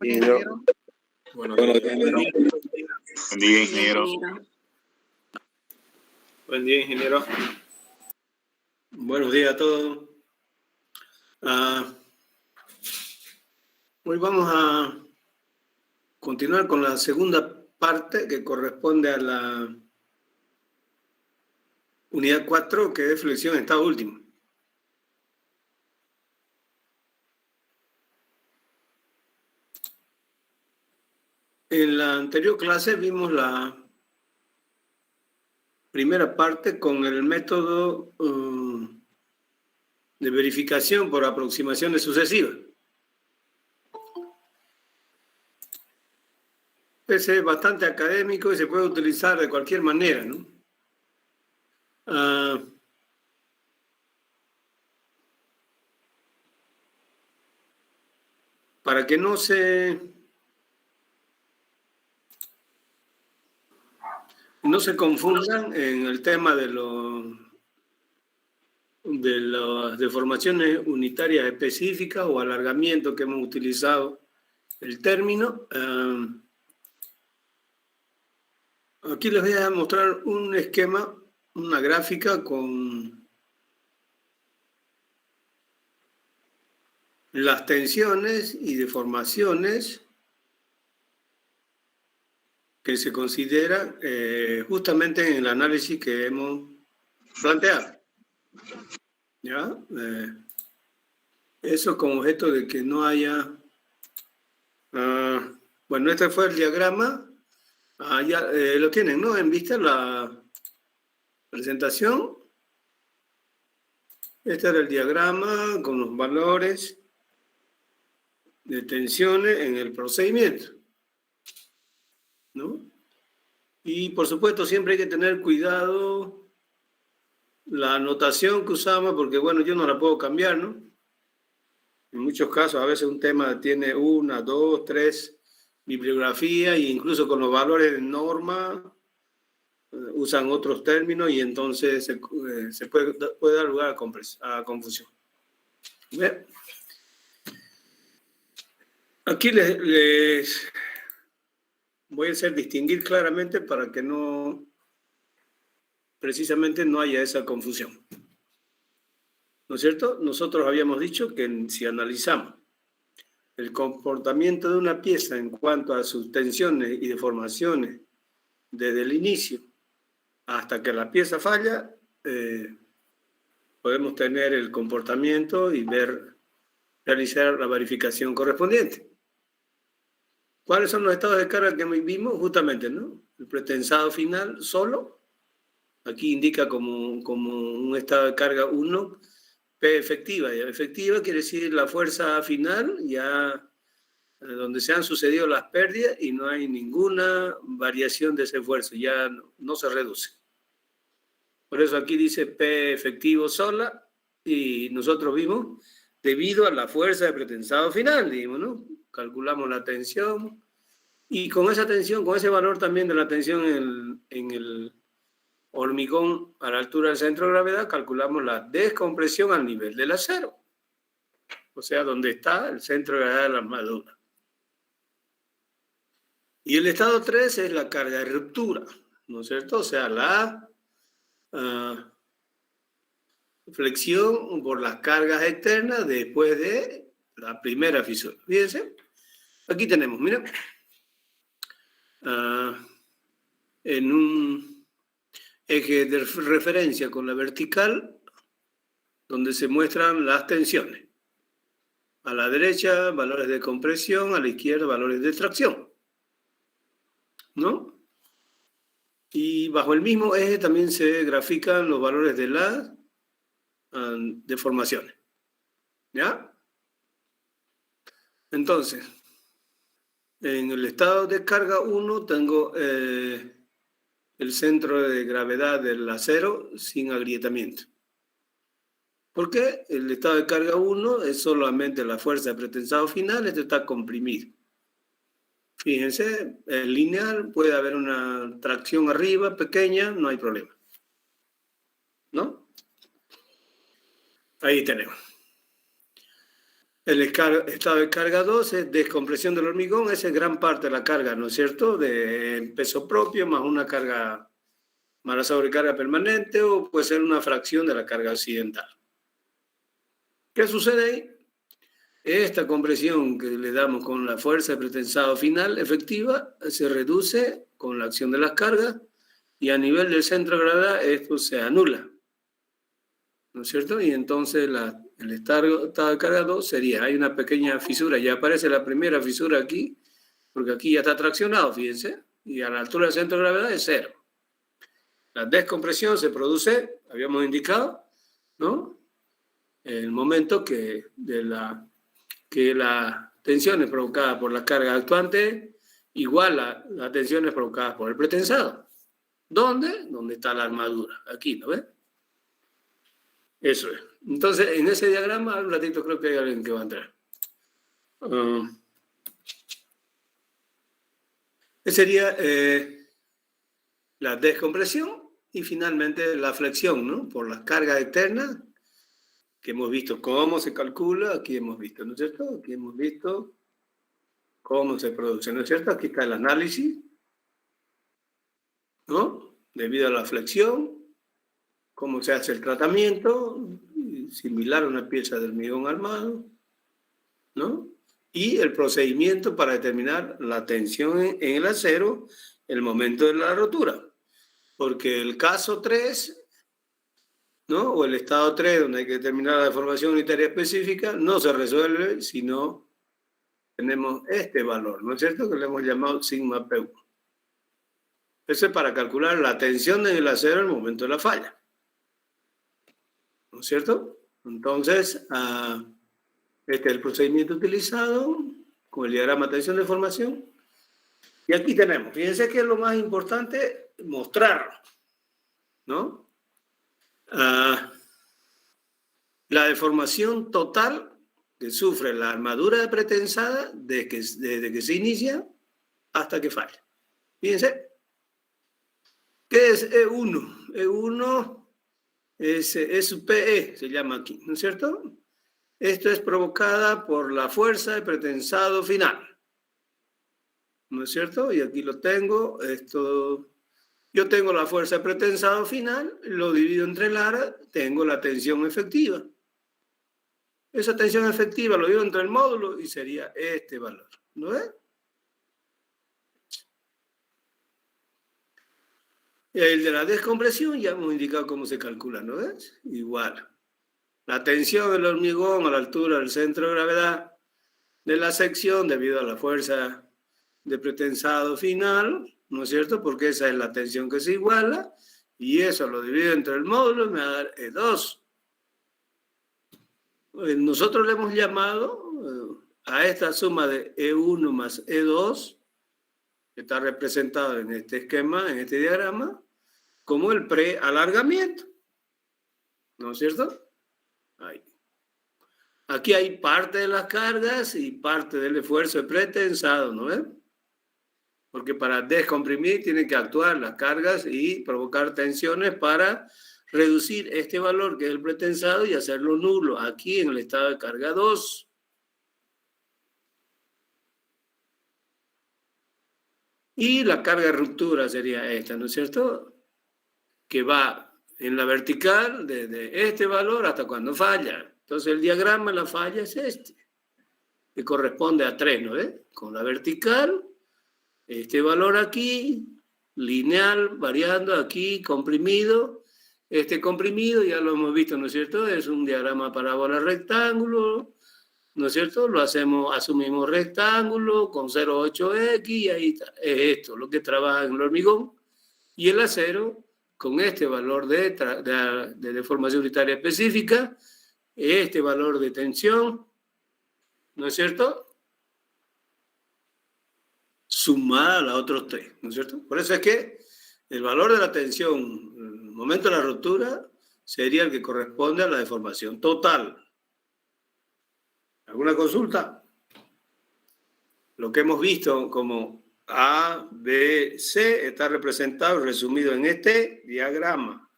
Ingeniero. Buenos días, ingeniero. Buen día, ingeniero. Buen día, ingeniero. Buenos días a todos. Hoy vamos a continuar con la segunda parte que corresponde a la unidad 4, que es flexión en estado último. En la anterior clase vimos la primera parte con el método de verificación por aproximaciones sucesivas. Ese es bastante académico y se puede utilizar de cualquier manera, ¿no? Para que no se confundan en el tema de las deformaciones unitarias específicas o alargamiento que hemos utilizado el término. Aquí les voy a mostrar un esquema, una gráfica con las tensiones y deformaciones que se consideran justamente en el análisis que hemos planteado. ¿Ya? Eso con objeto de que no haya... bueno, este fue el diagrama. Ya lo tienen, ¿no? En vista la presentación. Este era el diagrama con los valores de tensiones en el procedimiento, ¿no? Y por supuesto siempre hay que tener cuidado la anotación que usamos, porque bueno, yo no la puedo cambiar, ¿no? En muchos casos a veces un tema tiene 1, 2, 3 bibliografías e incluso con los valores de norma usan otros términos y entonces se puede dar lugar a confusión. ¿Ve? Aquí les voy a hacer distinguir claramente para que precisamente no haya esa confusión. ¿No es cierto? Nosotros habíamos dicho que si analizamos el comportamiento de una pieza en cuanto a sus tensiones y deformaciones desde el inicio hasta que la pieza falla, podemos tener el comportamiento y realizar la verificación correspondiente. ¿Cuáles son los estados de carga que vimos? Justamente, ¿no? El pretensado final solo, aquí indica como un estado de carga 1, P efectiva. Y efectiva quiere decir la fuerza final, ya donde se han sucedido las pérdidas y no hay ninguna variación de ese esfuerzo, ya no se reduce. Por eso aquí dice P efectivo sola y nosotros vimos debido a la fuerza de pretensado final, digamos, ¿no? Calculamos la tensión y con esa tensión, con ese valor también de la tensión en el hormigón a la altura del centro de gravedad, calculamos la descompresión al nivel del acero. O sea, donde está el centro de gravedad de la armadura. Y el estado 3 es la carga de ruptura, ¿no es cierto? O sea, la flexión por las cargas externas después de la primera fisura. Fíjense, aquí tenemos, mira, en un eje de referencia con la vertical, donde se muestran las tensiones. A la derecha, valores de compresión, a la izquierda, valores de tracción, ¿no? Y bajo el mismo eje también se grafican los valores de las deformaciones. ¿Ya? Entonces, en el estado de carga 1 tengo el centro de gravedad del acero sin agrietamiento. ¿Por qué? El estado de carga 1 es solamente la fuerza de pretensado final, esto está comprimido. Fíjense, es lineal, puede haber una tracción arriba pequeña, no hay problema. ¿No? Ahí tenemos. El estado de carga 2 es descompresión del hormigón, esa es gran parte de la carga, ¿no es cierto? De peso propio más una carga, más la sobrecarga permanente, o puede ser una fracción de la carga accidental. ¿Qué sucede ahí? Esta compresión que le damos con la fuerza de pretensado final efectiva se reduce con la acción de las cargas y a nivel del centro de gravedad esto se anula, ¿no es cierto? Y entonces el estado de carga 2 sería, hay una pequeña fisura, ya aparece la primera fisura aquí, porque aquí ya está traccionado, fíjense, y a la altura del centro de gravedad es 0. La descompresión se produce, habíamos indicado, ¿no? El momento que la tensión es provocada por la carga actuante igual a las tensiones provocadas por el pretensado. ¿Dónde? Donde está la armadura. Aquí, ¿no ves? Eso es. Entonces, en ese diagrama, un ratito creo que hay alguien que va a entrar. Sería la descompresión y finalmente la flexión, ¿no? Por las cargas externas, que hemos visto cómo se calcula, aquí hemos visto, ¿no es cierto? Aquí hemos visto cómo se produce, ¿no es cierto? Aquí está el análisis, ¿no? Debido a la flexión, cómo se hace el tratamiento, similar a una pieza de hormigón armado, ¿no? Y el procedimiento para determinar la tensión en el acero en el momento de la rotura. Porque el caso 3, ¿no? O el estado 3, donde hay que determinar la deformación unitaria específica, no se resuelve si no tenemos este valor, ¿no es cierto? Que le hemos llamado sigma P1. Eso es para calcular la tensión en el acero en el momento de la falla, ¿no es cierto? Entonces, este es el procedimiento utilizado con el diagrama de tensión-deformación. Y aquí tenemos, fíjense que es lo más importante, mostrarlo, ¿no? La deformación total que sufre la armadura de pretensada desde que se inicia hasta que falla. Fíjense, ¿qué es E1? E1 es PE, se llama aquí, ¿no es cierto? Esto es provocada por la fuerza de pretensado final, ¿no es cierto? Y aquí lo tengo, yo tengo la fuerza de pretensado final, lo divido entre el ara, tengo la tensión efectiva. Esa tensión efectiva lo divido entre el módulo y sería este valor, ¿no es? El de la descompresión ya hemos indicado cómo se calcula, ¿no es? Igual. La tensión del hormigón a la altura del centro de gravedad de la sección debido a la fuerza de pretensado final, ¿no es cierto? Porque esa es la tensión que se iguala, y eso lo divido entre el módulo y me va a dar E2. Nosotros le hemos llamado a esta suma de E1 más E2, que está representado en este esquema, en este diagrama, como el prealargamiento, ¿no es cierto? Ahí. Aquí hay parte de las cargas y parte del esfuerzo de pretensado, ¿no ves? Porque para descomprimir tienen que actuar las cargas y provocar tensiones para reducir este valor que es el pretensado y hacerlo nulo aquí en el estado de carga 2. Y la carga de ruptura sería esta, ¿no es cierto? Que va en la vertical desde este valor hasta cuando falla. Entonces el diagrama de la falla es este, que corresponde a 3, ¿no ves? Con la vertical, este valor aquí, lineal, variando aquí, comprimido. Este comprimido, ya lo hemos visto, ¿no es cierto? Es un diagrama parábola rectángulo, ¿no es cierto? Lo asumimos rectángulo con 0,8x y ahí está. Es esto, lo que trabaja en el hormigón. Y el acero, con este valor de deformación unitaria específica, este valor de tensión, ¿no es cierto? Sumada a los otros 3, ¿no es cierto? Por eso es que el valor de la tensión en el momento de la ruptura sería el que corresponde a la deformación total. ¿Alguna consulta? Lo que hemos visto como A, B, C está representado y resumido en este diagrama.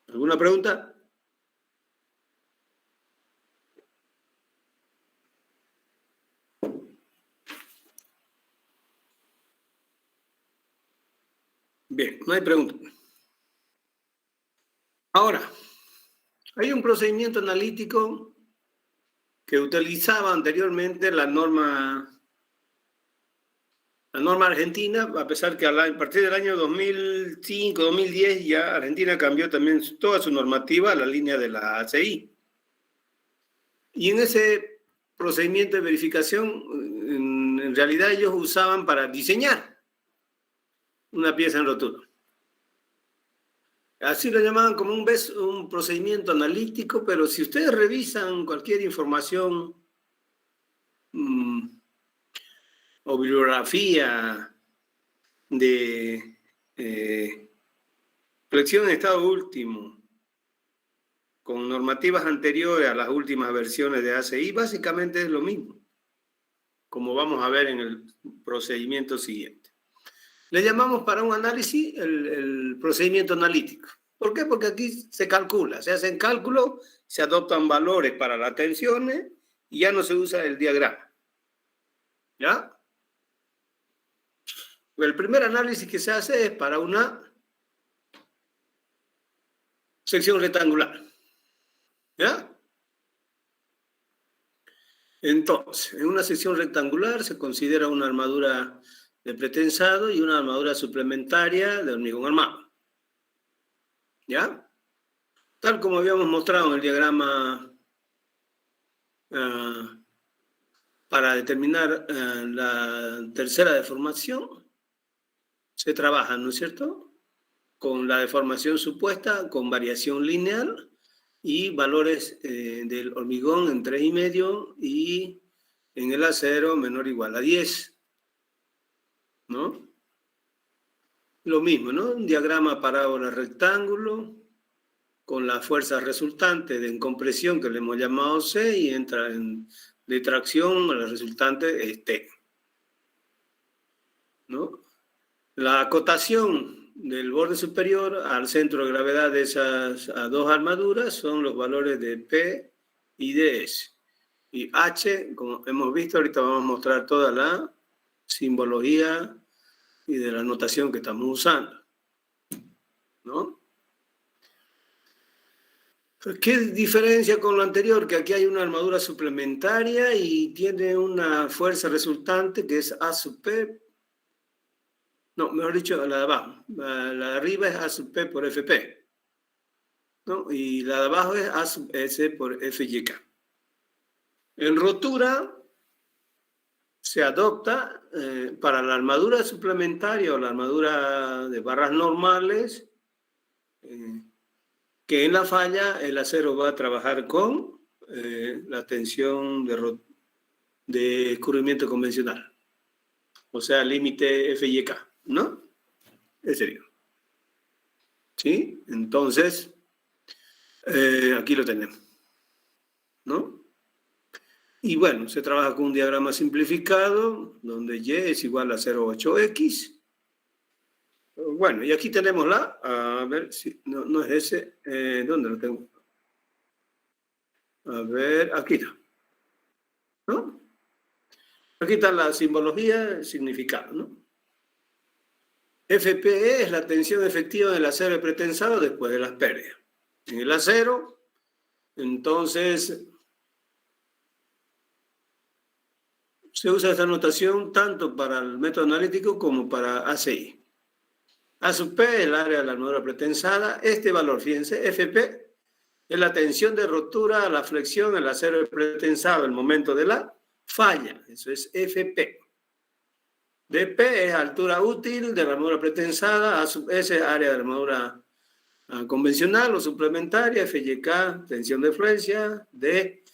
¿Alguna pregunta? Bien, no hay pregunta. Ahora, hay un procedimiento analítico que utilizaba anteriormente la norma argentina, a pesar que a partir del año 2005, 2010 ya Argentina cambió también toda su normativa a la línea de la ACI. Y en ese procedimiento de verificación, en realidad ellos usaban para diseñar una pieza en rotura. Así lo llamaban como un procedimiento analítico, pero si ustedes revisan cualquier información o bibliografía de flexión en estado último, con normativas anteriores a las últimas versiones de ACI, básicamente es lo mismo, como vamos a ver en el procedimiento siguiente. Le llamamos para un análisis el procedimiento analítico. ¿Por qué? Porque aquí se calcula, se hacen cálculos, se adoptan valores para las tensiones y ya no se usa el diagrama. ¿Ya? El primer análisis que se hace es para una sección rectangular. ¿Ya? Entonces, en una sección rectangular se considera una armadura de pretensado y una armadura suplementaria de hormigón armado. ¿Ya? Tal como habíamos mostrado en el diagrama para determinar la tercera deformación, se trabaja, ¿no es cierto?, con la deformación supuesta, con variación lineal y valores del hormigón en 3,5 y en el acero menor o igual a 10, ¿no? Lo mismo, ¿no? Un diagrama parábola rectángulo con la fuerza resultante de compresión que le hemos llamado C y entra en de tracción, la resultante es T, ¿no? La acotación del borde superior al centro de gravedad de esas dos armaduras son los valores de P y de S. Y H, como hemos visto, ahorita vamos a mostrar toda la simbología y de la notación que estamos usando, ¿no? ¿Qué diferencia con lo anterior? Que aquí hay una armadura suplementaria y tiene una fuerza resultante que es A sub P. No, mejor dicho, la de abajo. La de arriba es A sub P por FP, ¿no? Y la de abajo es A sub S por FYK. En rotura se adopta para la armadura suplementaria o la armadura de barras normales, que en la falla el acero va a trabajar con la tensión de escurrimiento convencional, o sea, límite FYK, ¿no? Ese sería. ¿Sí? Entonces, aquí lo tenemos, ¿no? Y bueno, se trabaja con un diagrama simplificado, donde Y es igual a 0,8X. Bueno, y aquí tenemos a ver si no es ese, ¿dónde lo tengo? A ver, aquí está, ¿no? Aquí está la simbología, el significado, ¿no? FPE es la tensión efectiva del acero pretensado después de las pérdidas. En el acero, entonces, se usa esta notación tanto para el método analítico como para ACI. A sub P es el área de la armadura pretensada. Este valor, fíjense, FP es la tensión de rotura a la flexión del acero pretensado el momento de la falla. Eso es FP. DP es altura útil de la armadura pretensada. A sub S es área de la armadura convencional o suplementaria. FYK, tensión de flexión. D,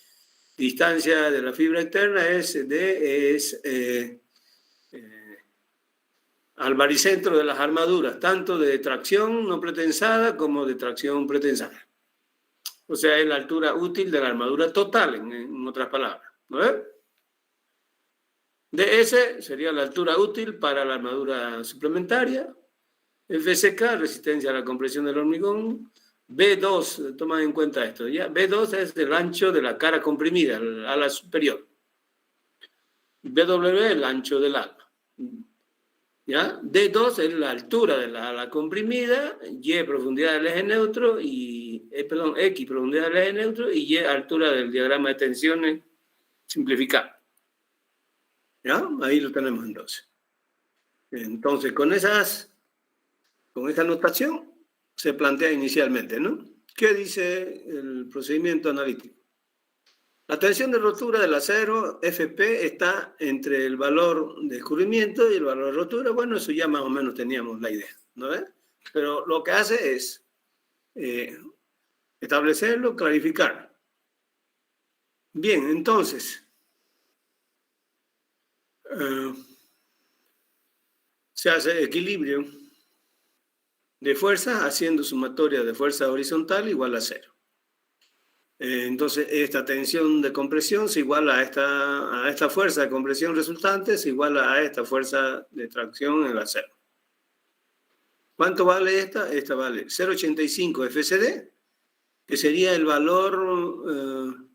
distancia de la fibra externa. D es al baricentro de las armaduras, tanto de tracción no pretensada como de tracción pretensada. O sea, es la altura útil de la armadura total, en otras palabras, ¿no es? DS sería la altura útil para la armadura suplementaria. FCK, resistencia a la compresión del hormigón. B2, toma en cuenta esto, ¿ya? B2 es el ancho de la cara comprimida, el ala superior. BW, el ancho del ala. ¿Ya? D2 es la altura de la ala comprimida, Y profundidad del eje neutro, y, X profundidad del eje neutro, y Y altura del diagrama de tensiones simplificado. ¿Ya? Ahí lo tenemos entonces. Entonces, con esta notación se plantea inicialmente, ¿no? ¿Qué dice el procedimiento analítico? La tensión de rotura del acero Fp está entre el valor de descubrimiento y el valor de rotura. Bueno, eso ya más o menos teníamos la idea, ¿no ves? Pero lo que hace es establecerlo, clarificar. Bien, entonces, se hace equilibrio de fuerzas haciendo sumatoria de fuerza horizontal igual a 0. Entonces, esta tensión de compresión se iguala a esta fuerza de compresión resultante, se iguala a esta fuerza de tracción en la acero. ¿Cuánto vale esta? Esta vale 0,85 FCD, que sería el valor,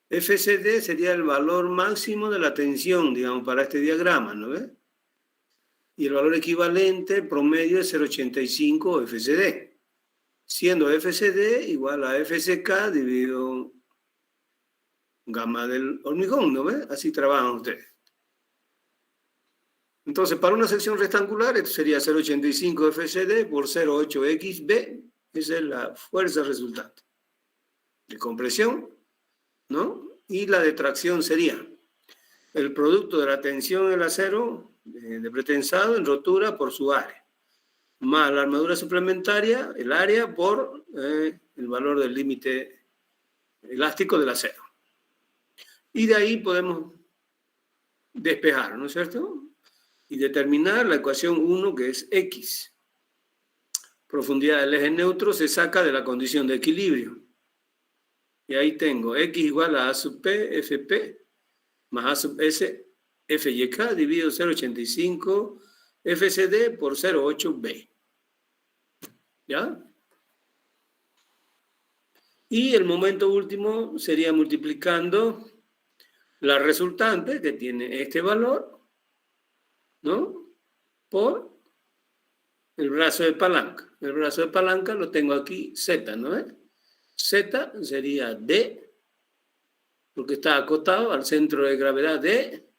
FCD sería el valor máximo de la tensión, digamos, para este diagrama, ¿no ves? Y el valor equivalente promedio es 0,85 FCD. Siendo FCD igual a FCK dividido gamma del hormigón, ¿no ves? Así trabajan ustedes. Entonces, para una sección rectangular, esto sería 0,85 FCD por 0,8 XB. Esa es la fuerza resultante de compresión, ¿no? Y la de tracción sería el producto de la tensión del acero de pretensado en rotura por su área, más la armadura suplementaria, el área, por el valor del límite elástico del acero. Y de ahí podemos despejar, ¿no es cierto? Y determinar la ecuación 1, que es X. Profundidad del eje neutro se saca de la condición de equilibrio. Y ahí tengo X igual a sub P, Fp, más A sub S, Fyk, dividido 0,85 FCD por 0,8 B. ¿Ya? Y el momento último sería multiplicando la resultante, que tiene este valor, ¿no? Por el brazo de palanca. El brazo de palanca lo tengo aquí, Z, ¿no es? Z sería D, porque está acotado al centro de gravedad de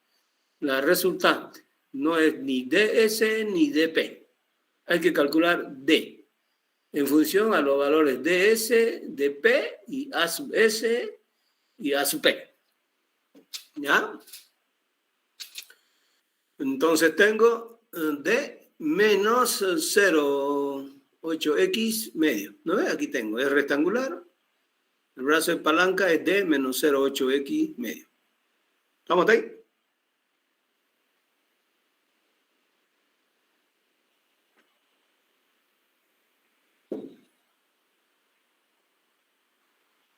la resultante. No es ni ds ni dp. Hay que calcular D en función a los valores ds, dp y a sub s y a sub p. ¿Ya? Entonces tengo D menos 0,8x medio. ¿No ves? Aquí tengo, es rectangular. El brazo de palanca es D menos 0,8x medio. ¿Estamos ahí?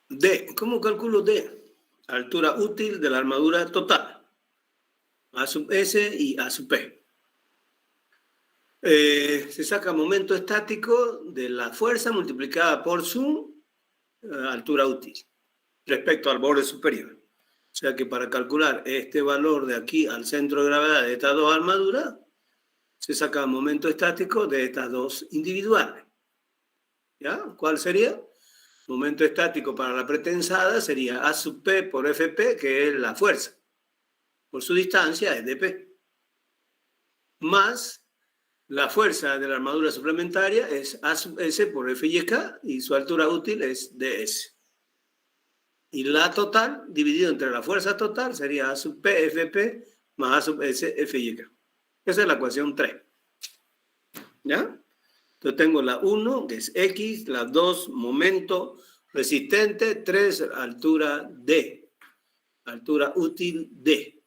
D, ¿cómo calculo D? Altura útil de la armadura total. A sub S y A sub P. Se saca momento estático de la fuerza multiplicada por su altura útil respecto al borde superior. O sea que para calcular este valor de aquí al centro de gravedad de estas dos armaduras, se saca momento estático de estas dos individuales. ¿Ya? ¿Cuál sería? Momento estático para la pretensada sería A sub P por Fp, que es la fuerza. Por su distancia es dp. Más la fuerza de la armadura suplementaria es A sub S por Fyk y su altura útil es ds. Y la total, dividido entre la fuerza total, sería A sub P Fp más A sub S Fyk. Esa es la ecuación 3. ¿Ya? Entonces tengo la 1, que es X, la 2, momento resistente, 3, altura D, altura útil D.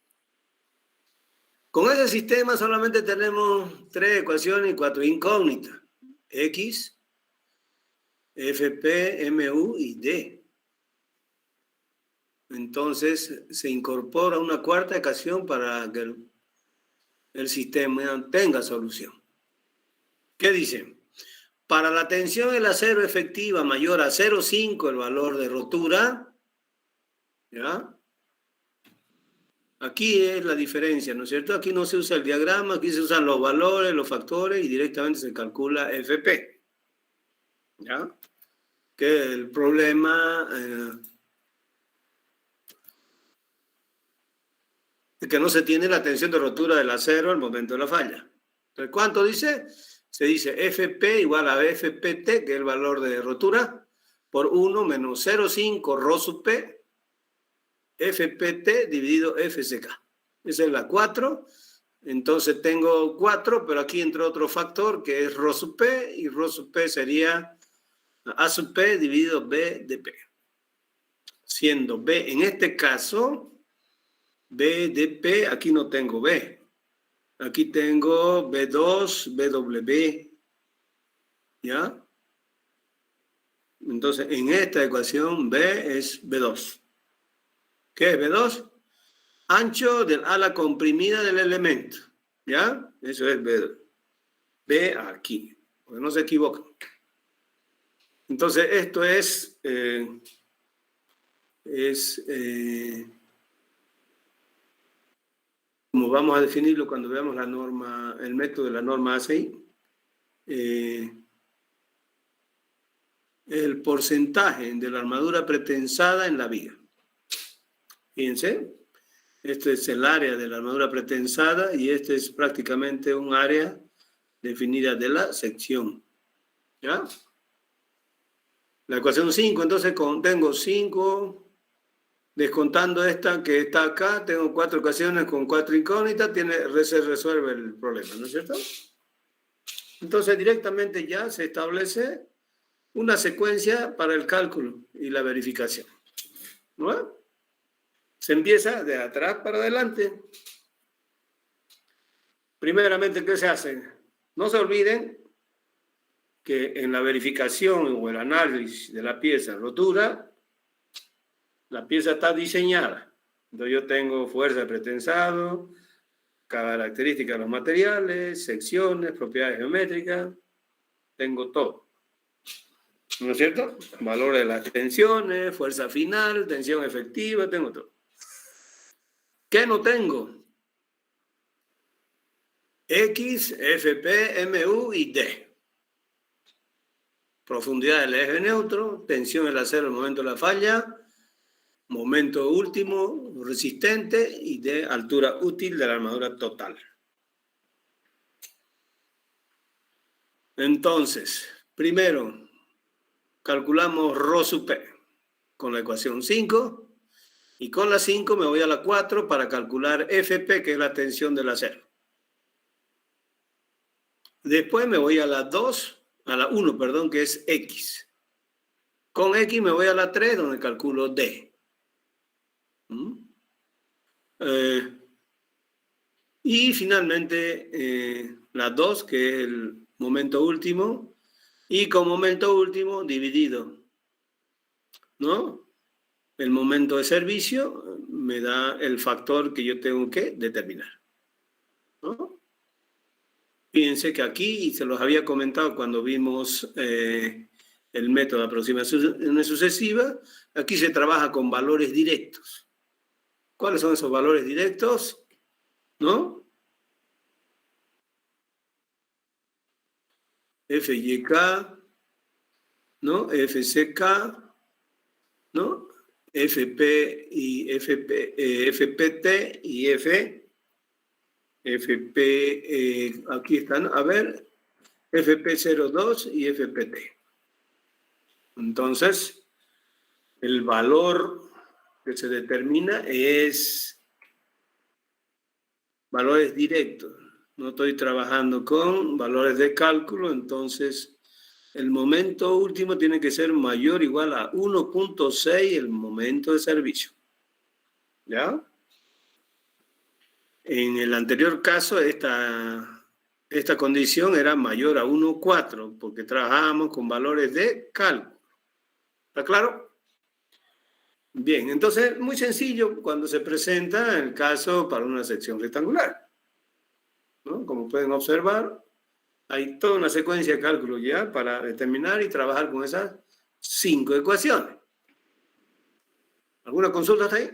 Con ese sistema solamente tenemos 3 ecuaciones y 4 incógnitas. X, Fp, Mu y D. Entonces se incorpora una cuarta ecuación para que el sistema tenga solución. ¿Qué dice? Para la tensión del acero efectiva mayor a 0,5 el valor de rotura, ¿ya? Aquí es la diferencia, ¿no es cierto? Aquí no se usa el diagrama, aquí se usan los valores, los factores y directamente se calcula FP. ¿Ya? Que el problema es que no se tiene la tensión de rotura del acero al momento de la falla. Entonces, ¿cuánto dice? Se dice FP igual a FPT, que es el valor de rotura, por 1 menos 0,5 ρ sub P, FPT dividido FCK. Esa es la 4. Entonces tengo 4, pero aquí entra otro factor que es ρ sub P, y ρ sub P sería A sub P dividido B de P. Siendo B, en este caso, B de P, aquí no tengo B. Aquí tengo B2, BW, ¿ya? Entonces, en esta ecuación, B es B2. ¿Qué es B2? Ancho del ala comprimida del elemento, ¿ya? Eso es B2. B aquí, porque no se equivocan. Entonces, esto es como vamos a definirlo cuando veamos la norma, el método de la norma ACI, el porcentaje de la armadura pretensada en la viga. Fíjense, este es el área de la armadura pretensada y este es prácticamente un área definida de la sección. ¿Ya? La ecuación 5, entonces tengo 5, descontando esta que está acá, tengo 4 ecuaciones con 4 incógnitas, se resuelve el problema, ¿no es cierto? Entonces directamente ya se establece una secuencia para el cálculo y la verificación, ¿no? Se empieza de atrás para adelante. Primeramente, ¿qué se hace? No se olviden que en la verificación o el análisis de la pieza rotura, la pieza está diseñada. Entonces yo tengo fuerza de pretensado, características de los materiales, secciones, propiedades geométricas, tengo todo. ¿No es cierto? Valores de las tensiones, fuerza final, tensión efectiva, tengo todo. ¿Qué no tengo? X, FP, MU y D. Profundidad del eje neutro, tensión del acero al momento de la falla, momento último resistente y de altura útil de la armadura total. Entonces, primero, calculamos ρ sub P con la ecuación 5 y con la 5 me voy a la 4 para calcular FP, que es la tensión del acero. Después me voy a la 1, perdón, que es X. Con X me voy a la 3, donde calculo D. Y finalmente la 2, que es el momento último, y con momento último dividido, ¿no? El momento de servicio me da el factor que yo tengo que determinar, ¿no? Fíjense que aquí, y se los había comentado cuando vimos el método de aproximación sucesiva, aquí se trabaja con valores directos. ¿Cuáles son esos valores directos? ¿No? FYK, ¿no? FCK, ¿no? FP y FPT y FP, aquí están, a ver, FP02 y FPT. Entonces, el valor que se determina es valores directos. No estoy trabajando con valores de cálculo, entonces el momento último tiene que ser mayor o igual a 1.6 el momento de servicio. ¿Ya? En el anterior caso, esta condición era mayor a 1.4 porque trabajábamos con valores de cálculo. ¿Está claro? Bien, entonces muy sencillo cuando se presenta el caso para una sección rectangular, ¿no? Como pueden observar, hay toda una secuencia de cálculos ya para determinar y trabajar con esas 5 ecuaciones. ¿Alguna consulta hasta ahí?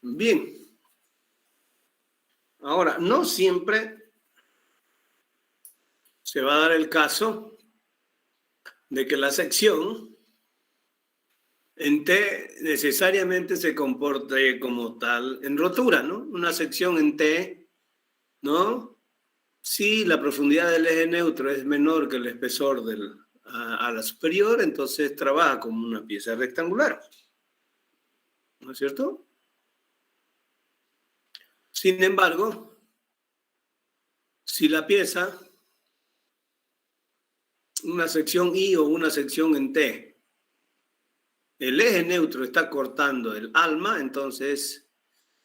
Bien. Ahora, no siempre se va a dar el caso de que la sección en T necesariamente se comporte como tal en rotura, ¿no? Una sección en T, ¿no? Si la profundidad del eje neutro es menor que el espesor del ala superior, entonces trabaja como una pieza rectangular, ¿no es cierto? Sin embargo, si la pieza, una sección I o una sección en T, el eje neutro está cortando el alma, entonces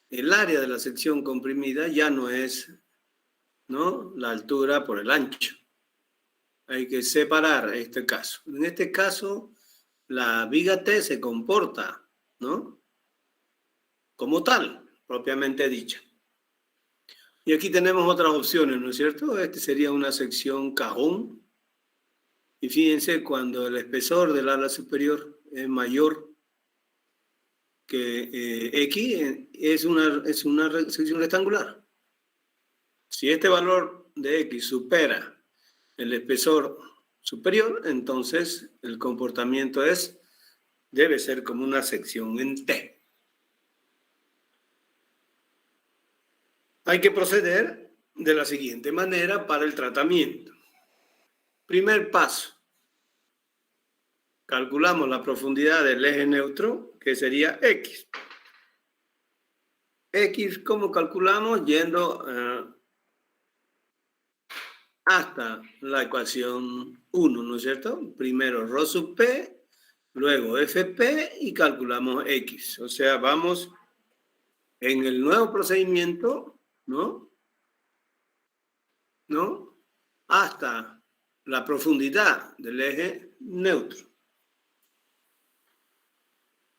el área de la sección comprimida ya no es, ¿no?, la altura por el ancho. Hay que separar este caso. En este caso, la viga T se comporta, ¿no?, como tal, propiamente dicha. Y aquí tenemos otras opciones, ¿no es cierto? Este sería una sección cajón. Y fíjense, cuando el espesor del ala superior es mayor que X, es una sección rectangular. Si este valor de X supera el espesor superior, entonces el comportamiento debe ser como una sección en T. Hay que proceder de la siguiente manera para el tratamiento. Primer paso. Calculamos la profundidad del eje neutro, que sería X. X, ¿cómo calculamos? Yendo hasta la ecuación 1, ¿no es cierto? Primero ρ sub P, luego FP y calculamos X. O sea, vamos en el nuevo procedimiento, ¿no? Hasta la profundidad del eje neutro.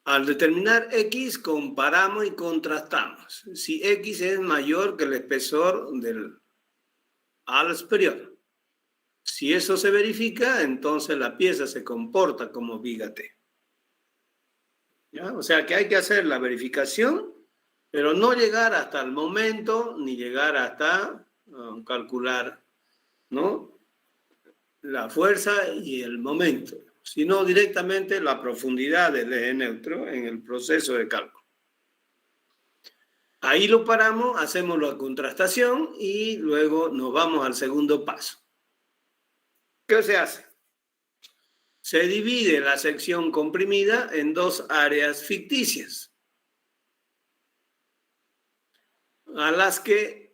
Al determinar X, comparamos y contrastamos. Si X es mayor que el espesor del ala superior. Si eso se verifica, entonces la pieza se comporta como viga T. ¿Ya? O sea que hay que hacer la verificación, pero no llegar hasta el momento, ni llegar hasta calcular, ¿no?, la fuerza y el momento, sino directamente la profundidad del eje neutro en el proceso de cálculo. Ahí lo paramos, hacemos la contrastación y luego nos vamos al segundo paso. ¿Qué se hace? Se divide la sección comprimida en dos áreas ficticias, a las que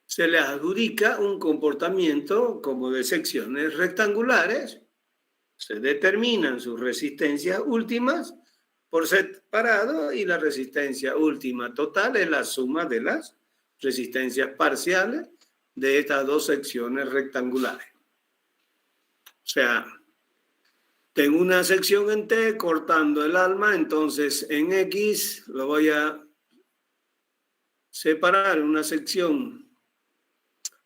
se les adjudica un comportamiento como de secciones rectangulares. Se determinan sus resistencias últimas por separado y la resistencia última total es la suma de las resistencias parciales de estas dos secciones rectangulares. O sea, tengo una sección en T cortando el alma, entonces en X lo voy a separar en una sección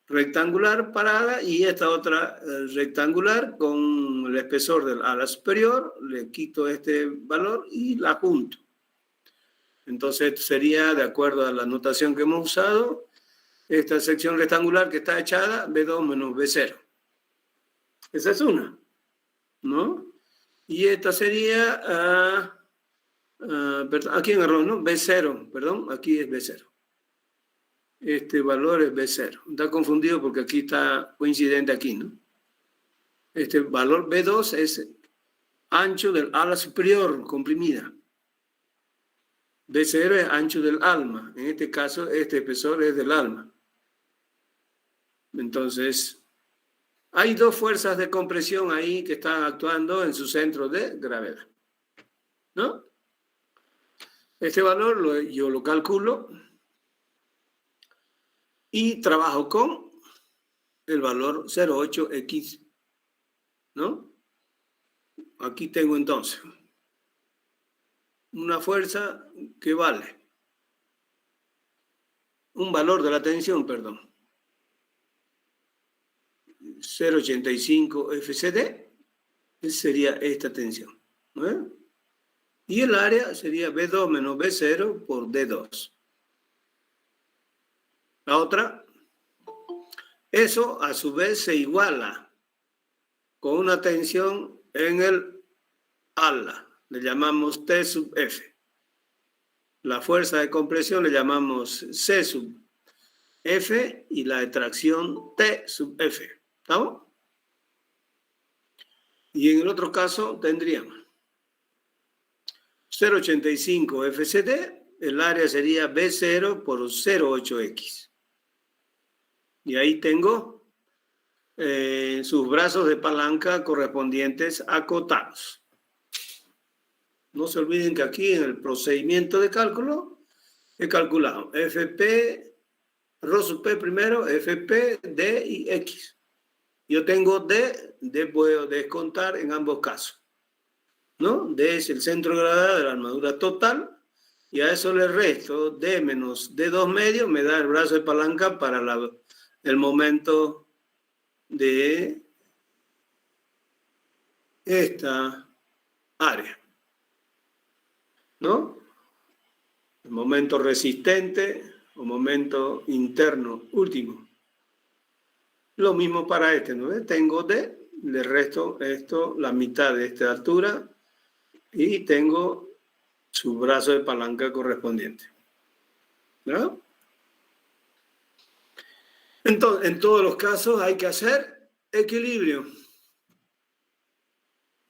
rectangular parada y esta otra rectangular con el espesor del ala superior, le quito este valor y la junto. Entonces sería, de acuerdo a la notación que hemos usado, esta sección rectangular que está echada, B2 menos B0. Esa es una, ¿no? Y esta sería, perdón, aquí en error, ¿no? B0, perdón, aquí es B0. Este valor es B0. Está confundido porque aquí está coincidente aquí, ¿no? Este valor B2 es ancho del ala superior comprimida. B0 es ancho del alma. En este caso, este espesor es del alma. Entonces, hay dos fuerzas de compresión ahí que están actuando en su centro de gravedad, ¿no? Este valor yo lo calculo y trabajo con el valor 0,8x, ¿no? Aquí tengo entonces una fuerza que vale un valor de la tensión, perdón, 0,85 FCD, sería esta tensión, ¿no? Y el área sería B2 menos B0 por D2. La otra, eso a su vez se iguala con una tensión en el ala, le llamamos T sub F. La fuerza de compresión le llamamos C sub F y la de tracción T sub F. ¿Estamos? Y en el otro caso tendríamos 0,85 FCD, el área sería B0 por 0,8X. Y ahí tengo sus brazos de palanca correspondientes acotados. No se olviden que aquí en el procedimiento de cálculo he calculado FP, Rho sub P primero, FP, D y X. Yo tengo D puedo descontar en ambos casos, ¿no? D es el centro gradado de la armadura total y a eso le resto D menos D2 medio, me da el brazo de palanca para el momento de esta área, ¿no? El momento resistente o momento interno último. Lo mismo para este, ¿no? Tengo D, le resto esto, la mitad de esta altura, y tengo su brazo de palanca correspondiente, ¿no? Entonces, en todos los casos hay que hacer equilibrio.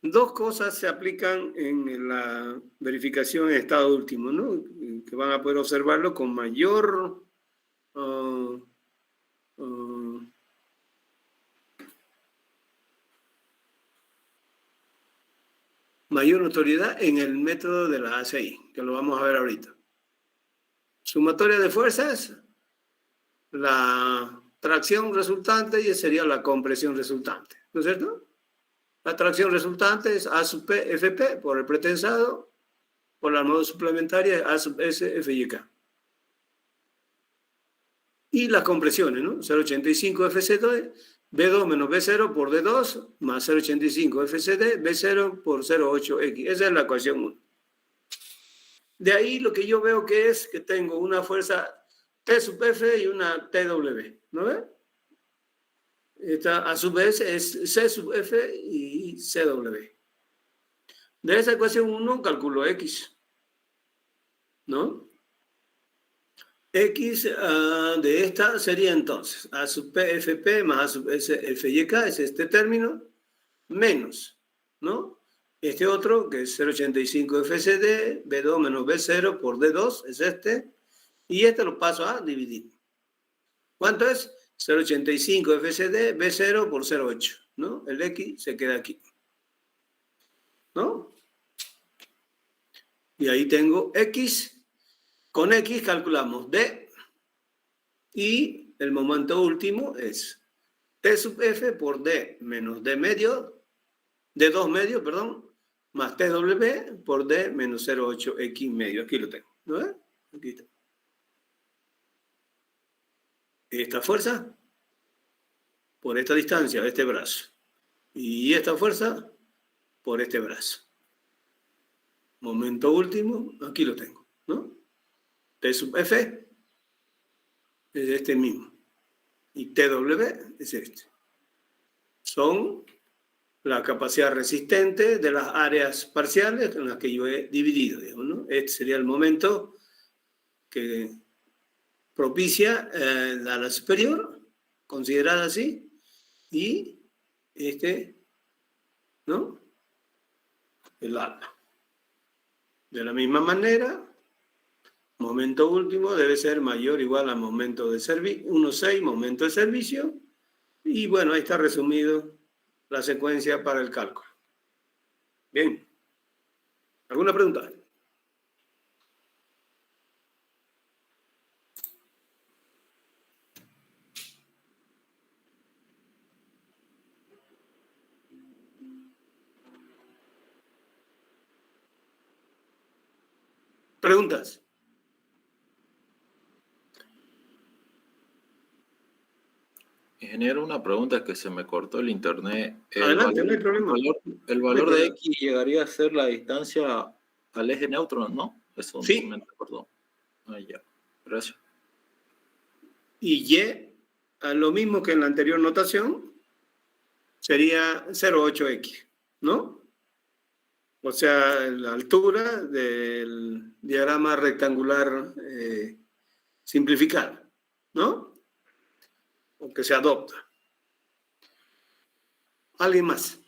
Dos cosas se aplican en la verificación en estado último, ¿no? Que van a poder observarlo con mayor mayor notoriedad en el método de la ACI, que lo vamos a ver ahorita. Sumatoria de fuerzas, la tracción resultante y sería la compresión resultante, ¿no es cierto? La tracción resultante es A sub P FP por el pretensado, por la armadura suplementaria A sub S FYK. Y las compresiones, ¿no? 0,85 FCD, B2 menos B0 por D2 más 0,85 FCD, B0 por 0,8X. Esa es la ecuación 1. De ahí lo que yo veo que es que tengo una fuerza T sub F y una TW, ¿no ves? Esta a su vez es C sub F y CW. De esa ecuación 1 calculo X, ¿no? X de esta sería entonces A sub P FP más A sub S FYK, es este término, menos, ¿no? Este otro, que es 0,85 FCD, B2 menos B0 por D2, es este, y este lo paso a dividir. ¿Cuánto es? 0,85 FCD, B0 por 0,8, ¿no? El X se queda aquí, ¿no? Y ahí tengo X. Con X calculamos D. Y el momento último es T sub F por D menos D medio, D2 medio, perdón, más TW por D menos 0,8X medio. Aquí lo tengo, ¿no ves? Aquí está. Esta fuerza por esta distancia de este brazo y esta fuerza por este brazo. Momento último, aquí lo tengo, ¿no? T sub F es este mismo y TW es este. Son la capacidad resistente de las áreas parciales en las que yo he dividido, digamos, ¿no? Este sería el momento que propicia la ala superior, considerada así, y este, ¿no? El ala. De la misma manera, momento último debe ser mayor o igual a momento de servicio, 1,6, momento de servicio, y bueno, ahí está resumido la secuencia para el cálculo. Bien. ¿Alguna pregunta? ¿Preguntas? Ingeniero, una pregunta, que se me cortó el internet. Adelante, no hay problema. El valor de X llegaría a ser la distancia al eje neutro, ¿no? Eso Sí. no me acuerdo. Ah, ya. Gracias. Y Y, a lo mismo que en la anterior notación, sería 0,8x, ¿no? O sea, la altura del diagrama rectangular simplificado, ¿no? O que se adopta. ¿Alguien más?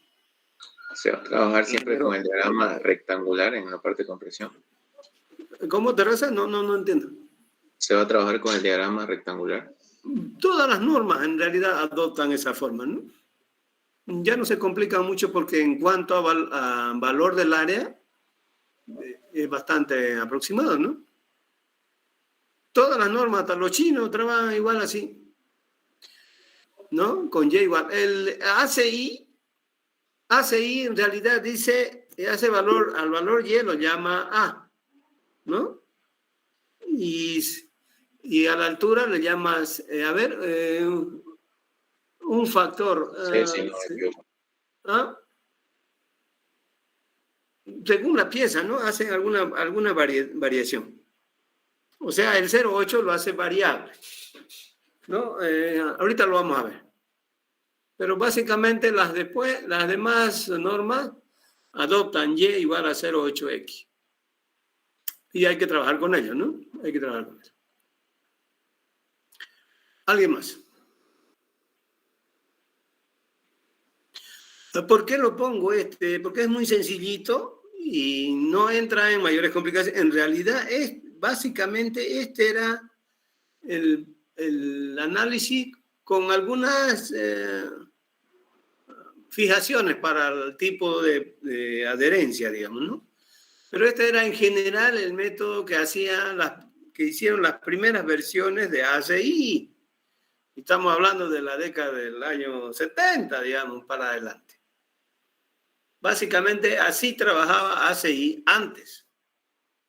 Se va a trabajar siempre con el diagrama rectangular en la parte de compresión. ¿Cómo, Teresa? No entiendo. Se va a trabajar con el diagrama rectangular. Todas las normas en realidad adoptan esa forma, ¿no? Ya no se complica mucho porque en cuanto a valor del área es bastante aproximado, ¿no? Todas las normas, hasta los chinos trabajan igual así, ¿no? Con Y igual. El ACI en realidad dice, hace valor, al valor Y lo llama A, ¿no? Y a la altura le llamas, un factor. Sí, no, ¿Ah? Según la pieza, ¿no? Hacen alguna variación. O sea, el 0,8 lo hace variable, ¿no? Ahorita lo vamos a ver. Pero básicamente las demás normas adoptan Y igual a 0,8x. Y hay que trabajar con ello, ¿no? Hay que trabajar con ello. ¿Alguien más? ¿Por qué lo pongo Porque es muy sencillito y no entra en mayores complicaciones. En realidad, básicamente este era el análisis con algunas fijaciones para el tipo de adherencia, digamos, ¿no? Pero este era en general el método que hicieron las primeras versiones de ACI. Estamos hablando de la década del año 70, digamos, para adelante. Básicamente así trabajaba ACI antes.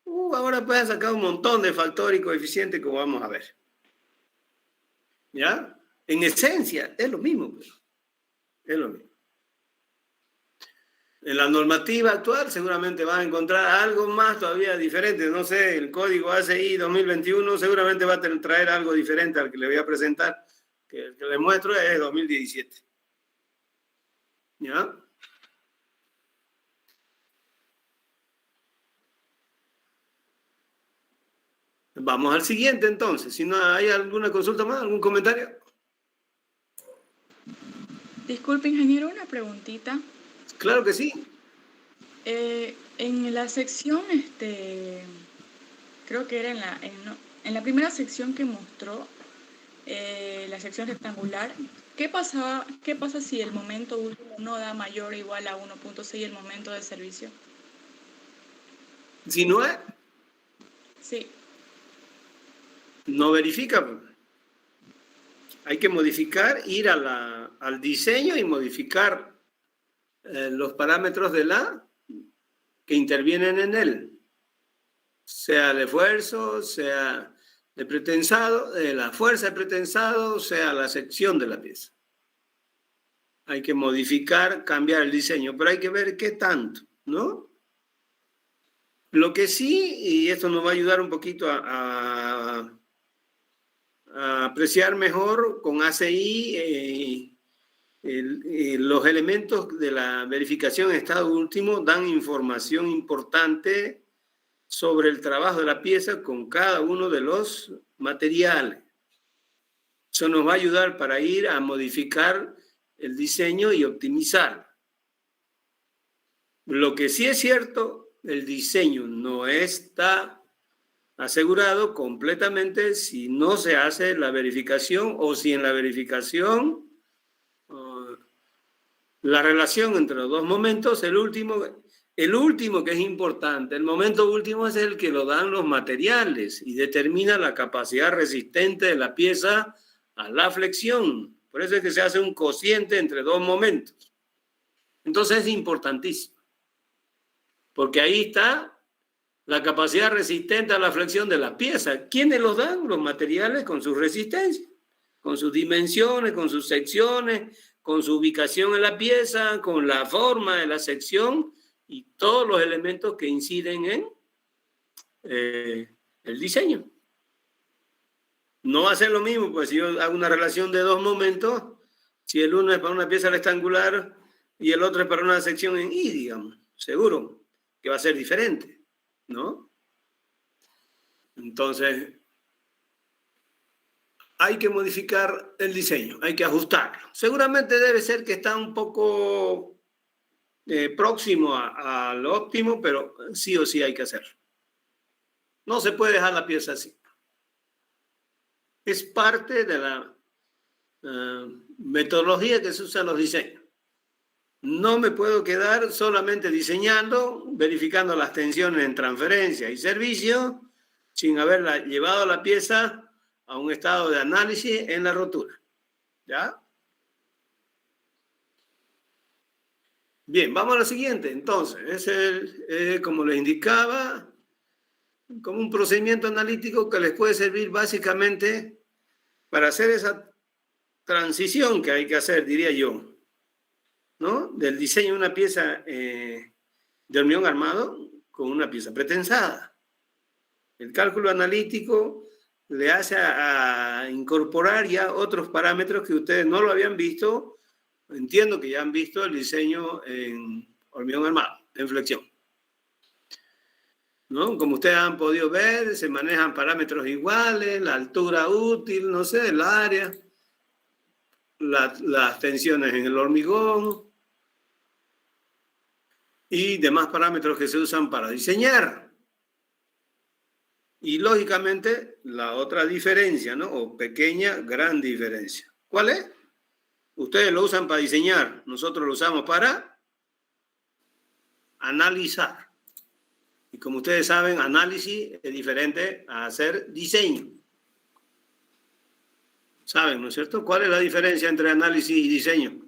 Ahora puedes sacar un montón de factores y coeficientes como vamos a ver. ¿Ya? En esencia es lo mismo. Pues. Es lo mismo. En la normativa actual seguramente van a encontrar algo más todavía diferente. No sé, el código ACI 2021 seguramente va a traer algo diferente al que le voy a presentar. Que el que le muestro es 2017. ¿Ya? Vamos al siguiente entonces. Si no hay alguna consulta más, algún comentario. Disculpe, ingeniero, una preguntita. Claro que sí. En la sección, creo que era en la primera sección que mostró, la sección rectangular, ¿qué pasa si el momento último no da mayor o igual a 1.6 el momento de servicio? Si no es, Sí. no verifica. Hay que modificar, ir al diseño y modificar los parámetros de que intervienen en él. Sea el esfuerzo, sea el pretensado, la fuerza del pretensado, sea la sección de la pieza. Hay que modificar, cambiar el diseño, pero hay que ver qué tanto, ¿no? Lo que sí, y esto nos va a ayudar un poquito a apreciar mejor con ACI, los elementos de la verificación en estado último dan información importante sobre el trabajo de la pieza con cada uno de los materiales. Eso nos va a ayudar para ir a modificar el diseño y optimizar. Lo que sí es cierto, el diseño no está asegurado completamente si no se hace la verificación o si en la verificación la relación entre los dos momentos, el último que es importante, el momento último es el que lo dan los materiales y determina la capacidad resistente de la pieza a la flexión. Por eso es que se hace un cociente entre dos momentos. Entonces es importantísimo, porque ahí está la capacidad resistente a la flexión de la pieza. ¿Quiénes los dan? Los materiales con su resistencia, con sus dimensiones, con sus secciones, con su ubicación en la pieza, con la forma de la sección y todos los elementos que inciden en el diseño. No va a ser lo mismo, pues si yo hago una relación de dos momentos, si el uno es para una pieza rectangular y el otro es para una sección en I, digamos, seguro que va a ser diferente, ¿no? Entonces, hay que modificar el diseño, hay que ajustarlo. Seguramente debe ser que está un poco próximo a lo óptimo, pero sí o sí hay que hacerlo. No se puede dejar la pieza así. Es parte de la metodología que se usa en los diseños. No me puedo quedar solamente diseñando, verificando las tensiones en transferencia y servicio, sin haber llevado la pieza a un estado de análisis en la rotura. ¿Ya? Bien, vamos a la siguiente. Entonces, es como les indicaba, como un procedimiento analítico que les puede servir básicamente para hacer esa transición que hay que hacer, diría yo, ¿no? Del diseño de una pieza de hormigón armado con una pieza pretensada. El cálculo analítico le hace a incorporar ya otros parámetros que ustedes no lo habían visto. Entiendo que ya han visto el diseño en hormigón armado, en flexión, ¿no? Como ustedes han podido ver, se manejan parámetros iguales, la altura útil, no sé, el área, las tensiones en el hormigón y demás parámetros que se usan para diseñar. Y lógicamente la otra diferencia, ¿no? O pequeña, gran diferencia. ¿Cuál es? Ustedes lo usan para diseñar, nosotros lo usamos para analizar. Y como ustedes saben, análisis es diferente a hacer diseño. ¿Saben, no es cierto? ¿Cuál es la diferencia entre análisis y diseño?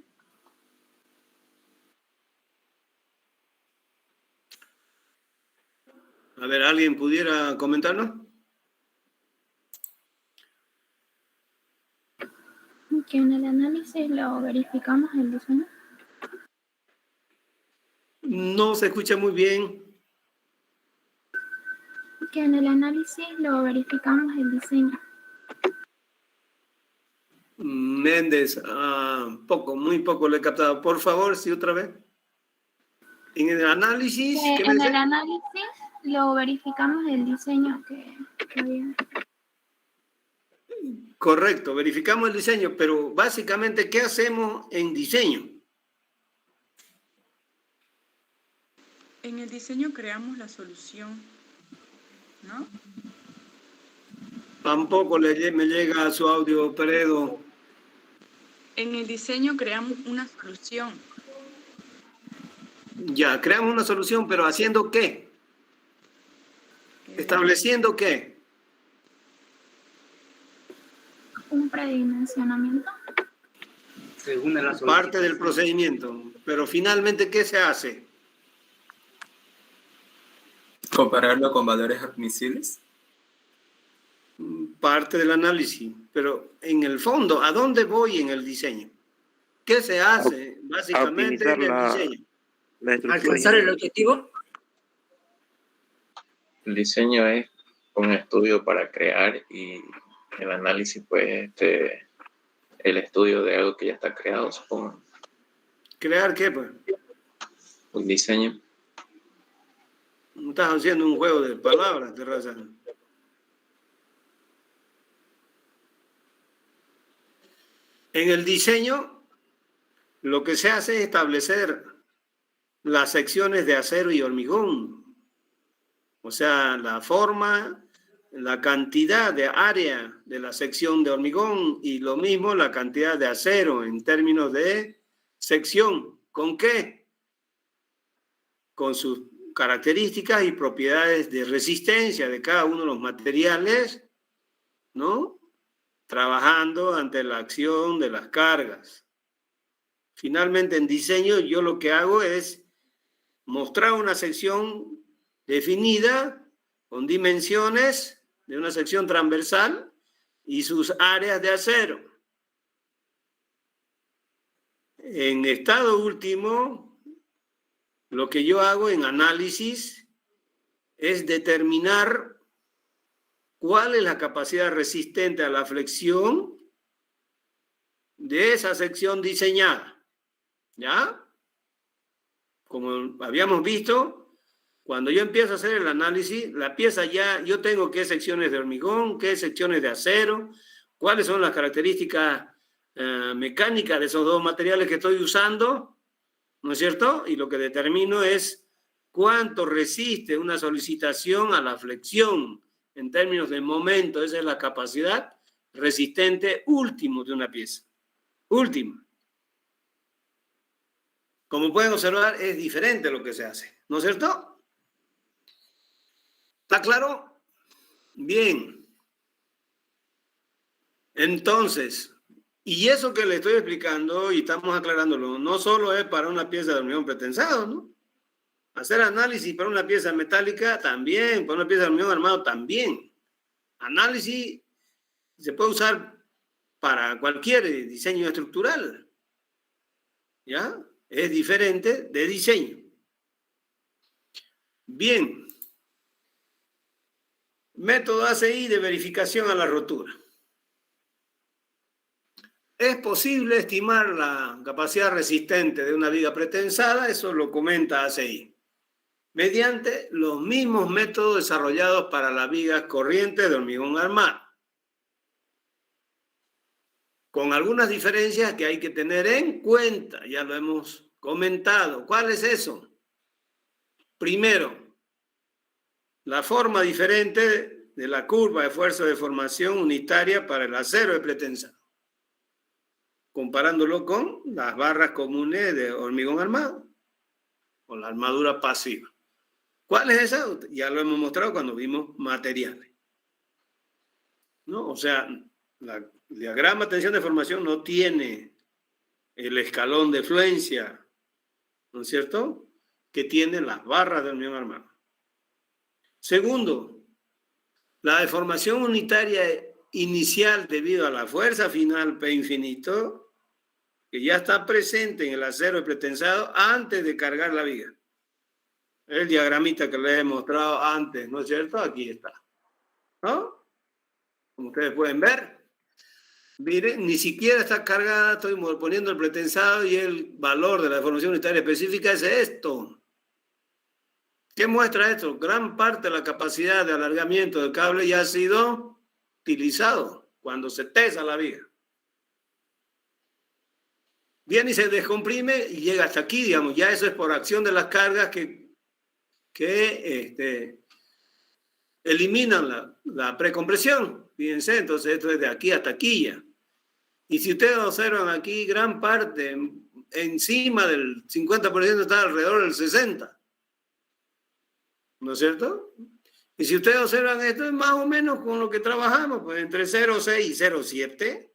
A ver, ¿alguien pudiera comentarnos? Que en el análisis lo verificamos el diseño. No se escucha muy bien. Que en el análisis lo verificamos el diseño. Méndez, muy poco le he captado. Por favor, sí, otra vez. En el análisis, ¿qué me En dice? el análisis lo verificamos el diseño que había. Correcto, verificamos el diseño, pero básicamente, ¿qué hacemos en diseño? En el diseño creamos la solución, ¿no? Tampoco me llega a su audio, Peredo. En el diseño creamos una solución. Ya, creamos una solución, pero ¿haciendo qué? ¿Estableciendo qué? Un predimensionamiento. Según la Parte del procedimiento. Pero finalmente, ¿qué se hace? Compararlo con valores admisibles. Parte del análisis. Pero en el fondo, ¿a dónde voy en el diseño? ¿Qué se hace básicamente en el diseño? ¿Alcanzar el objetivo? El diseño es un estudio para crear y el análisis, pues, el estudio de algo que ya está creado, supongo. ¿Crear qué, pues? Un diseño. No estás haciendo un juego de palabras, Terraza. En el diseño, lo que se hace es establecer las secciones de acero y hormigón. O sea, la forma, la cantidad de área de la sección de hormigón y lo mismo la cantidad de acero en términos de sección. ¿Con qué? Con sus características y propiedades de resistencia de cada uno de los materiales, ¿no? Trabajando ante la acción de las cargas. Finalmente, en diseño, yo lo que hago es mostrar una sección definida con dimensiones de una sección transversal y sus áreas de acero. En estado último, Lo que yo hago en análisis es determinar cuál es la capacidad resistente a la flexión de esa sección diseñada. ¿Ya? Como habíamos visto, cuando yo empiezo a hacer el análisis, la pieza ya, yo tengo qué secciones de hormigón, qué secciones de acero, cuáles son las características mecánicas de esos dos materiales que estoy usando, ¿no es cierto? Y lo que determino es cuánto resiste una solicitación a la flexión en términos de momento. Esa es la capacidad resistente último de una pieza. Última. Como pueden observar, es diferente lo que se hace, ¿no es cierto? ¿Está claro? Bien. Entonces, y eso que le estoy explicando y estamos aclarándolo, no solo es para una pieza de hormigón pretensado, ¿no? Hacer análisis para una pieza metálica también, para una pieza de hormigón armado también. Análisis se puede usar para cualquier diseño estructural, ¿ya? Es diferente de diseño. Bien. Método ACI de verificación a la rotura. ¿Es posible estimar la capacidad resistente de una viga pretensada? Eso lo comenta ACI. Mediante los mismos métodos desarrollados para las vigas corrientes de hormigón armado. Con algunas diferencias que hay que tener en cuenta, ya lo hemos comentado. ¿Cuál es eso? Primero, la forma diferente de la curva de fuerza de formación unitaria para el acero de pretensado, comparándolo con las barras comunes de hormigón armado, o la armadura pasiva. ¿Cuál es esa? Ya lo hemos mostrado cuando vimos materiales, ¿no? O sea, el diagrama de tensión de formación no tiene el escalón de fluencia, ¿no es cierto?, que tienen las barras de hormigón armado. Segundo, la deformación unitaria inicial debido a la fuerza final P infinito, que ya está presente en el acero pretensado antes de cargar la viga. El diagramita que les he mostrado antes, ¿no es cierto? Aquí está, ¿no? Como ustedes pueden ver. Miren, ni siquiera está cargada, estoy poniendo el pretensado y el valor de la deformación unitaria específica es esto. ¿Qué muestra esto? Gran parte de la capacidad de alargamiento del cable ya ha sido utilizado cuando se tesa la viga. Viene y se descomprime y llega hasta aquí, digamos. Ya eso es por acción de las cargas que eliminan la precompresión. Fíjense, entonces esto es de aquí hasta aquí ya. Y si ustedes observan aquí, gran parte, encima del 50% está alrededor del 60%. ¿No es cierto? Y si ustedes observan esto, es más o menos con lo que trabajamos, pues entre 0,6 y 0,7.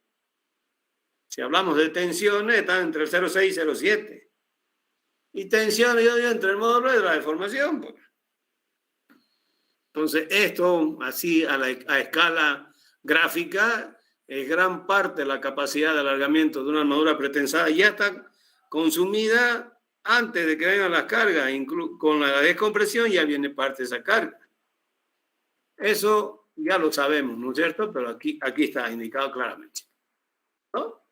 Si hablamos de tensiones, están entre el 0,6 y 0,7. Y tensiones, yo digo, entre el módulo de la deformación, pues. Entonces, esto, así a escala gráfica, es gran parte de la capacidad de alargamiento de una armadura pretensada. Ya está consumida antes de que vengan las cargas. Con la descompresión ya viene parte de esa carga. Eso ya lo sabemos, ¿no es cierto? Pero aquí está indicado claramente, ¿no?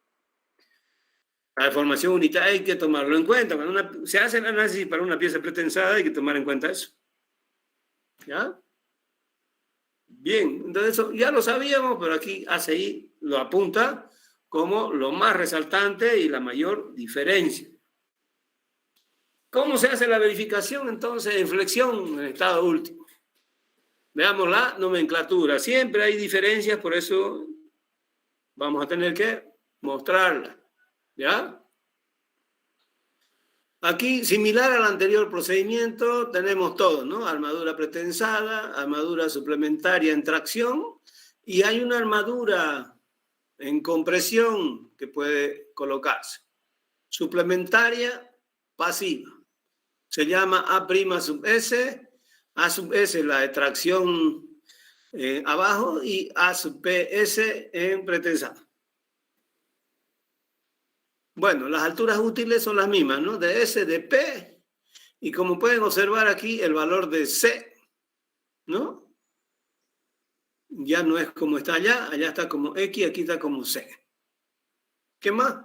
La deformación unitaria hay que tomarlo en cuenta. Cuando se hace el análisis para una pieza pretensada, hay que tomar en cuenta eso. ¿Ya? Bien, entonces eso ya lo sabíamos, pero aquí ACI lo apunta como lo más resaltante y la mayor diferencia. ¿Cómo se hace la verificación entonces en flexión en estado último? Veamos la nomenclatura. Siempre hay diferencias, por eso vamos a tener que mostrarla. ¿Ya? Aquí, similar al anterior procedimiento, tenemos todo, ¿no? Armadura pretensada, armadura suplementaria en tracción, y hay una armadura en compresión que puede colocarse. Suplementaria pasiva. Se llama A' sub S. A sub S la de tracción abajo y A sub PS en pretensado. Bueno, las alturas útiles son las mismas, ¿no? De S, de P Y como pueden observar aquí, el valor de C, ¿no? Ya no es como está allá está como X, aquí está como C. ¿Qué más?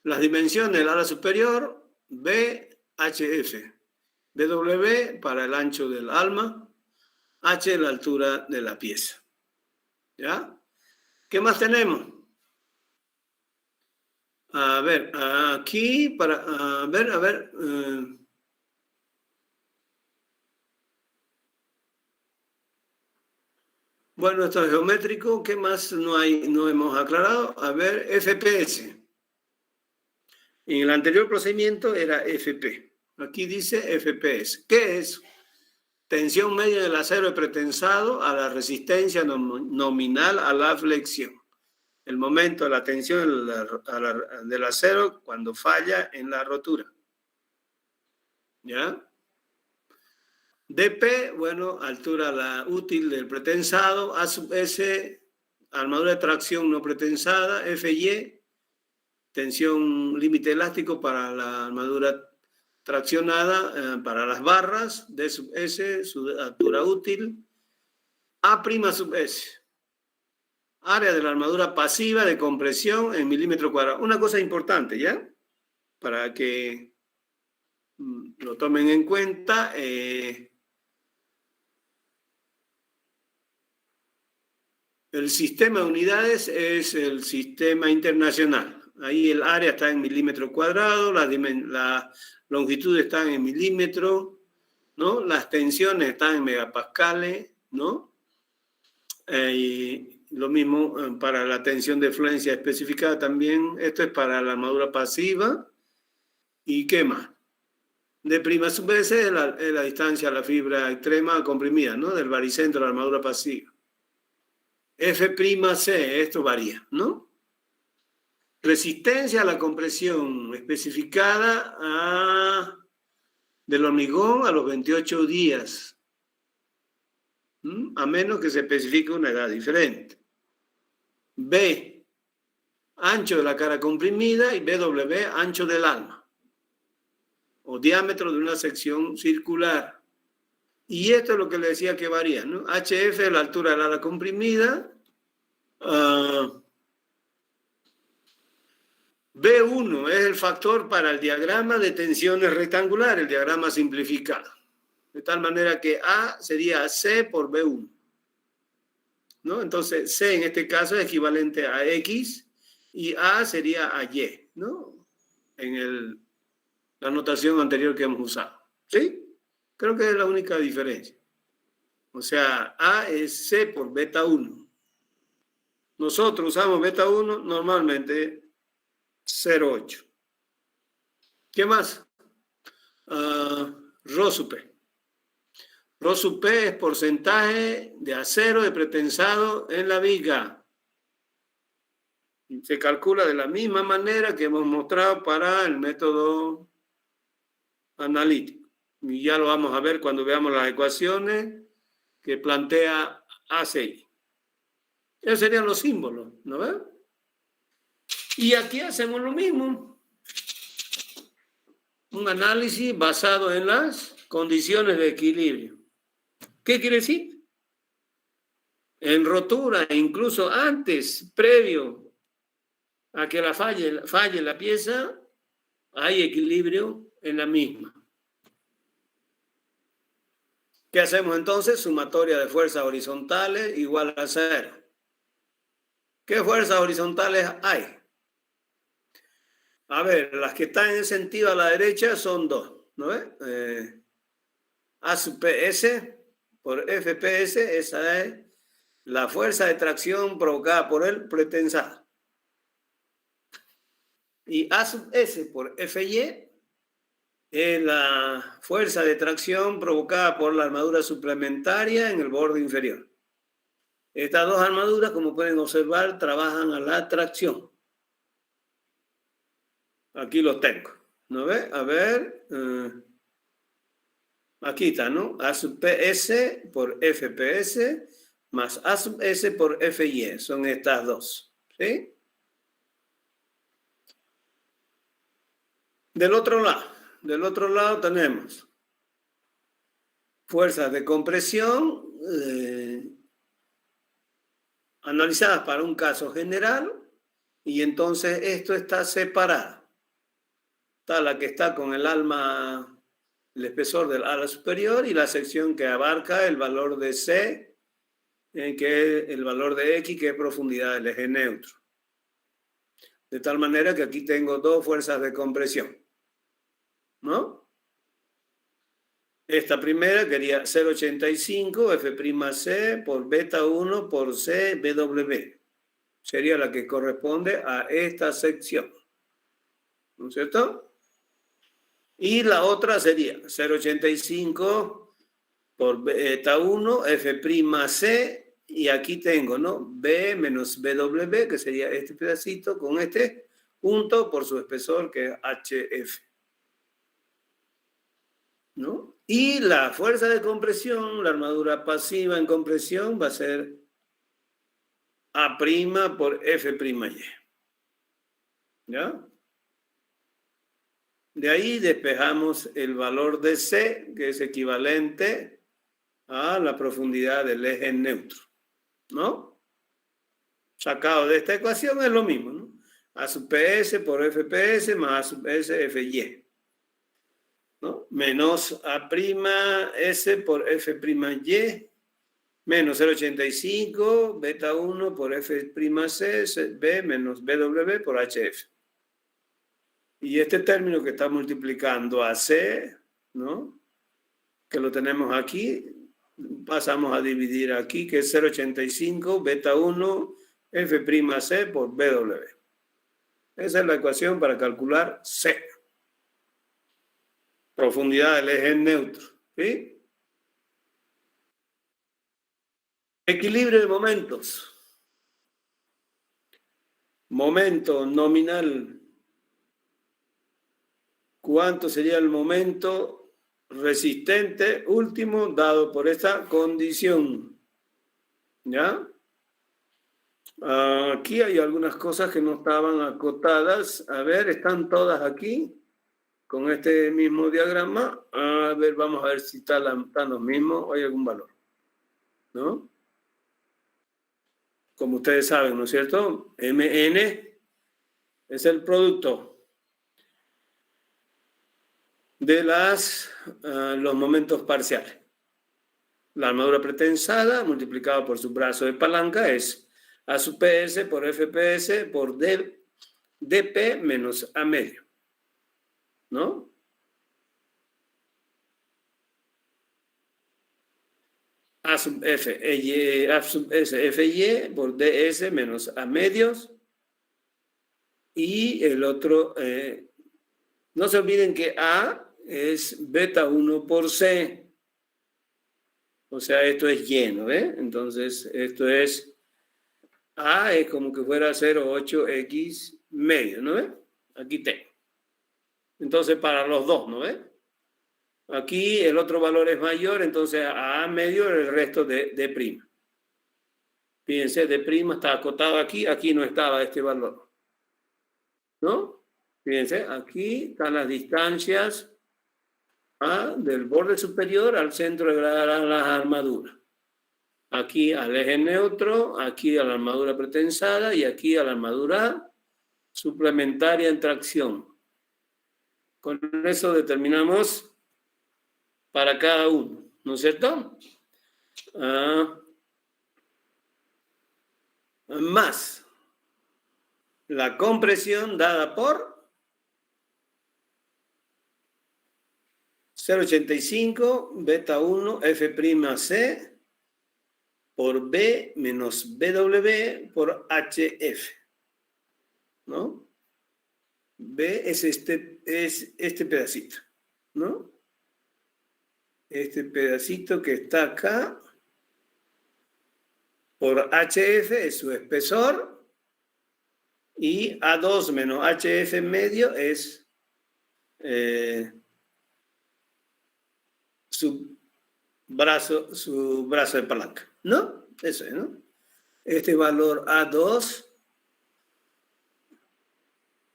Las dimensiones del ala superior, BHF. W para el ancho del alma, H la altura de la pieza. ¿Ya? ¿Qué más tenemos? A ver, aquí para, a ver. Bueno, esto es geométrico. ¿Qué más no hemos aclarado? A ver, FPS. En el anterior procedimiento era FP. Aquí dice FPS. ¿Qué es? Tensión media del acero pretensado a la resistencia nominal a la flexión. El momento de la tensión del acero cuando falla en la rotura. ¿Ya? DP, bueno, altura útil del pretensado. A sub S, armadura de tracción no pretensada. FY, tensión límite elástico para la armadura traccionada, para las barras. D sub S, su altura útil. A' sub S, área de la armadura pasiva de compresión en milímetro cuadrado. Una cosa importante, ¿ya? Para que lo tomen en cuenta. El sistema de unidades es el sistema internacional. Ahí el área está en milímetro cuadrado, la longitud está en milímetro, ¿no? Las tensiones están en megapascales, ¿no? Y lo mismo para la tensión de fluencia especificada también. Esto es para la armadura pasiva. ¿Y qué más? D' sub S es la distancia a la fibra extrema comprimida, ¿no? Del baricentro de la armadura pasiva. F'C, esto varía, ¿no? Resistencia a la compresión especificada del hormigón a los 28 días, a menos que se especifique una edad diferente. B, ancho de la cara comprimida, y BW, ancho del alma, o diámetro de una sección circular. Y esto es lo que le decía que varía, ¿no? HF, la altura del ala comprimida. B1 es el factor para el diagrama de tensiones rectangular, el diagrama simplificado. De tal manera que A sería C por B1. ¿No? Entonces, C en este caso es equivalente a X y A sería a Y, ¿no? En la notación anterior que hemos usado. ¿Sí? Creo que es la única diferencia. O sea, A es C por beta 1. Nosotros usamos beta 1 normalmente 0,8. ¿Qué más? Rho sub P. Rho sub P es porcentaje de acero de pretensado en la viga. Se calcula de la misma manera que hemos mostrado para el método analítico. Y ya lo vamos a ver cuando veamos las ecuaciones que plantea ACI. Esos serían los símbolos, ¿no ves? Y aquí hacemos lo mismo. Un análisis basado en las condiciones de equilibrio. ¿Qué quiere decir? En rotura, incluso antes, previo a que falle la pieza, hay equilibrio en la misma. ¿Qué hacemos entonces? Sumatoria de fuerzas horizontales igual a 0. ¿Qué fuerzas horizontales hay? A ver, las que están en sentido a la derecha son dos, ¿no ves? A sub PS por FPS, esa es la fuerza de tracción provocada por el pretensado. Y A sub S por FY es la fuerza de tracción provocada por la armadura suplementaria en el borde inferior. Estas dos armaduras, como pueden observar, trabajan a la tracción. Aquí los tengo, ¿no ve? A ver, aquí está, ¿no? A sub PS por FPS más A sub S por FY. Son estas dos, ¿sí? Del otro lado tenemos fuerzas de compresión analizadas para un caso general, y entonces esto está separado. Está la que está con el espesor del ala superior, y la sección que abarca el valor de C, que es el valor de X, que es profundidad del eje neutro. De tal manera que aquí tengo dos fuerzas de compresión, ¿no? Esta primera quería 0,85 F'C por beta 1 por C BW. Sería la que corresponde a esta sección, ¿no es cierto? Y la otra sería 0,85 por beta 1 F'C, y aquí tengo, ¿no? B menos BW, que sería este pedacito con este, junto por su espesor, que es HF, ¿no? Y la fuerza de compresión, la armadura pasiva en compresión, va a ser A' por F'Y. ¿Ya? De ahí despejamos el valor de C, que es equivalente a la profundidad del eje neutro, ¿no? Sacado de esta ecuación es lo mismo, ¿no? A sub PS por FPS más A sub S FY, ¿no? Menos A' S por F'Y menos 0,85 beta 1 por F'C B menos BW por HF. Y este término que está multiplicando a C, ¿no? Que lo tenemos aquí, pasamos a dividir aquí, que es 0,85 beta 1 F'C por BW. Esa es la ecuación para calcular C. Profundidad del eje neutro, ¿sí? Equilibrio de momentos. Momento nominal. ¿Cuánto sería el momento resistente último dado por esta condición? ¿Ya? Aquí hay algunas cosas que no estaban acotadas. A ver, ¿están todas aquí? Con este mismo diagrama. A ver, vamos a ver si están los mismos o hay algún valor, ¿no? Como ustedes saben, ¿no es cierto? MN es el producto de los momentos parciales. La armadura pretensada multiplicada por su brazo de palanca es A sub PS por FPS por DP menos A medio, ¿no? A sub S FY por DS menos A medios, y el otro, no se olviden que A es beta 1 por C, o sea, esto es lleno, ¿eh? Entonces, esto es, A es como que fuera 0,8X medio, ¿no ve? Aquí tengo. Entonces, para los dos, ¿no ve? Aquí el otro valor es mayor, entonces a medio el resto de prima. Fíjense, de prima está acotado aquí, aquí no estaba este valor, ¿no? Fíjense, aquí están las distancias del borde superior al centro de la armadura. Aquí al eje neutro, aquí a la armadura pretensada y aquí a la armadura suplementaria en tracción. Con eso determinamos para cada uno, ¿no es cierto? Más la compresión dada por 0,85 beta 1 F'C por B menos BW por HF, ¿no? B es este pedacito, ¿no? Este pedacito que está acá por HF es su espesor, y A2 menos HF en medio es su brazo de palanca, ¿no? Eso es, ¿no? Este valor A2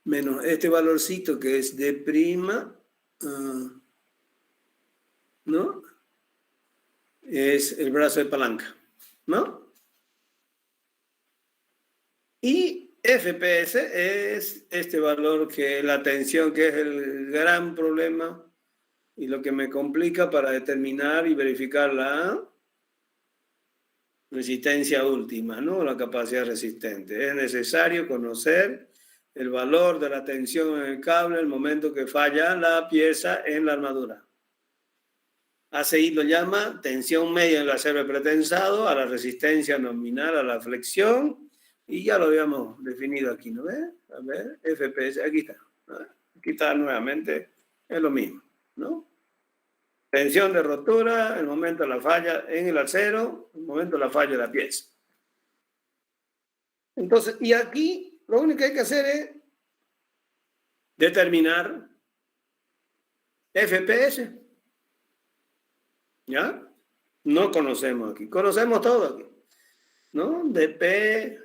menos este valorcito que es de prima, ¿no? es el brazo de palanca, ¿no? Y FPS es este valor que la tensión, que es el gran problema y lo que me complica para determinar y verificar la resistencia última, ¿no? La capacidad resistente. Es necesario conocer el valor de la tensión en el cable el momento que falla la pieza en la armadura. ACI lo llama tensión media en el acero pretensado a la resistencia nominal a la flexión, y ya lo habíamos definido aquí, ¿no ves? A ver, FPS, aquí está. ¿No? Aquí está nuevamente, es lo mismo, ¿no? Tensión de rotura, el momento de la falla en el acero, el momento de la falla de la pieza. Entonces, y aquí lo único que hay que hacer es determinar FPS. ¿Ya? No conocemos aquí. Conocemos todo aquí, ¿no? DP,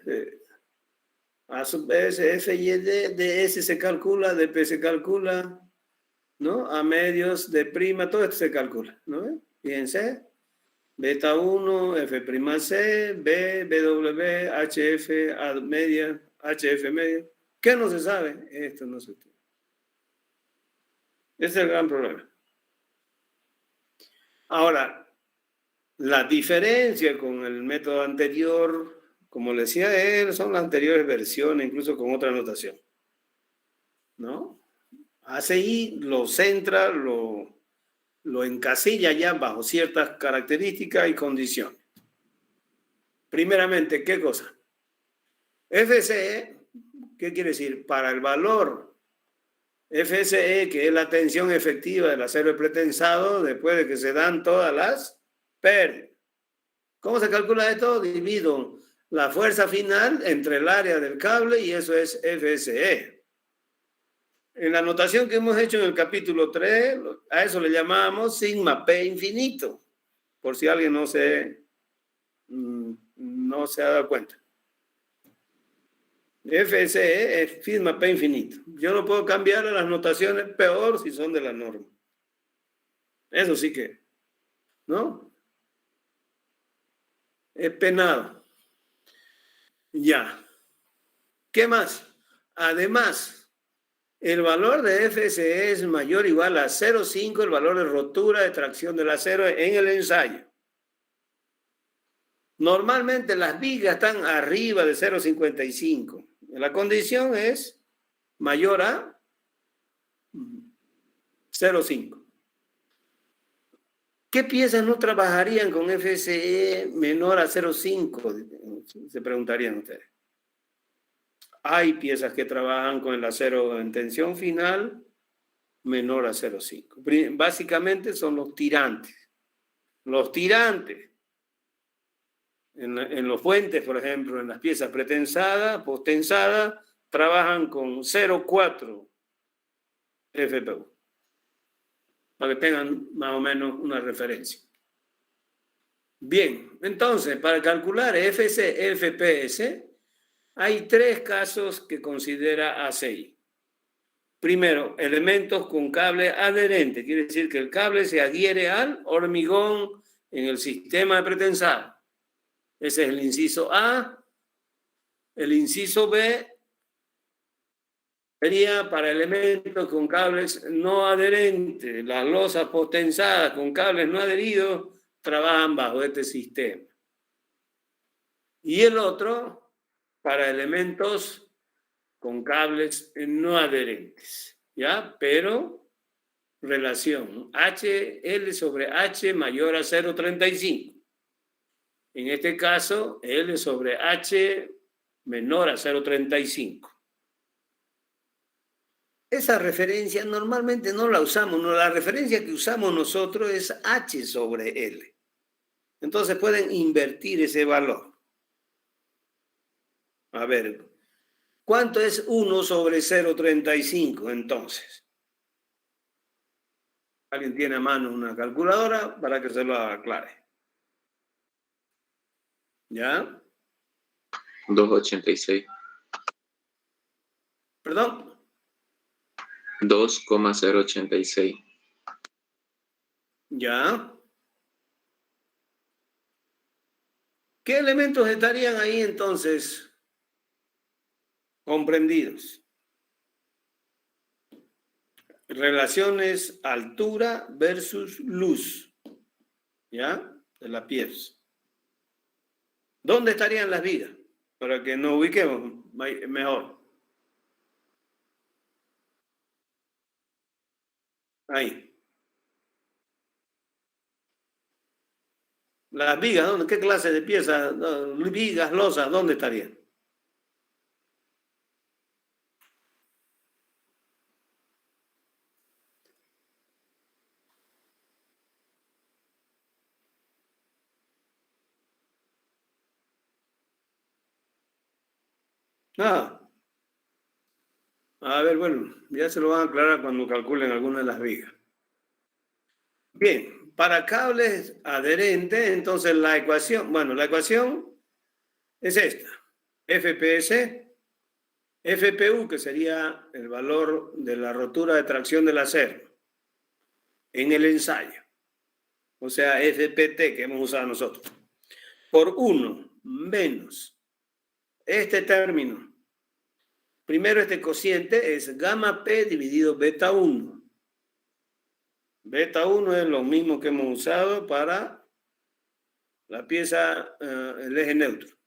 A sub S, F y D, DS se calcula, DP se calcula, ¿no? A medios, D prima, todo esto se calcula, ¿no? Fíjense, beta 1, F' C, B, BW, HF, A media, HF media. ¿Qué no se sabe? Esto no se sabe. Ese es el gran problema. Ahora, la diferencia con el método anterior, como le decía él, son las anteriores versiones, incluso con otra notación, ¿no? ACI lo centra, lo encasilla ya bajo ciertas características y condiciones. Primeramente, ¿qué cosa? FCE, ¿qué quiere decir? Para el valor FSE, que es la tensión efectiva del acero pretensado después de que se dan todas las pérdidas. ¿Cómo se calcula esto? Divido la fuerza final entre el área del cable y eso es FSE. En la notación que hemos hecho en el capítulo 3, a eso le llamamos sigma P infinito, por si alguien no se ha dado cuenta. FSE es sigma P infinito. Yo no puedo cambiar las notaciones, peor si son de la norma. Eso sí que, ¿no? Es penado. Ya. ¿Qué más? Además, el valor de FSE es mayor o igual a 0,5 el valor de rotura de tracción del acero en el ensayo. Normalmente las vigas están arriba de 0,55. La condición es mayor a 0,5. ¿Qué piezas no trabajarían con FSE menor a 0,5? Se preguntarían ustedes. Hay piezas que trabajan con el acero en tensión final menor a 0,5. Básicamente son los tirantes. Los tirantes. En los puentes, por ejemplo, en las piezas pretensadas, postensadas, trabajan con 0,4 FPU. Para que tengan más o menos una referencia. Bien, entonces, para calcular FPS, hay 3 casos que considera ACI. Primero, elementos con cable adherente. Quiere decir que el cable se adhiere al hormigón en el sistema de pretensado. Ese es el inciso A. El inciso B sería para elementos con cables no adherentes. Las losas postensadas con cables no adheridos trabajan bajo este sistema. Y el otro para elementos con cables no adherentes. ¿Ya? Pero relación HL sobre H mayor a 0,35. En este caso, L sobre H menor a 0,35. Esa referencia normalmente no la usamos. No, la referencia que usamos nosotros es H sobre L. Entonces pueden invertir ese valor. A ver, ¿cuánto es 1 sobre 0,35 entonces? ¿Alguien tiene a mano una calculadora para que se lo aclare? ¿Ya? 2,86. ¿Perdón? 2,086. ¿Ya? ¿Qué elementos estarían ahí entonces comprendidos? Relaciones altura versus luz, ¿ya? De la pieza. ¿Dónde estarían las vigas? Para que nos ubiquemos mejor. Ahí. Las vigas, ¿dónde? ¿Qué clase de piezas? Vigas, losas, ¿dónde estarían? Ah. A ver, bueno, ya se lo van a aclarar cuando calculen alguna de las vigas. Bien, para cables adherentes, entonces la ecuación es esta. FPS, FPU, que sería el valor de la rotura de tracción del acero en el ensayo. O sea, FPT que hemos usado nosotros. Por 1 menos este término. Primero, este cociente es gamma P dividido beta 1. Beta 1 es lo mismo que hemos usado para la pieza, el eje neutro.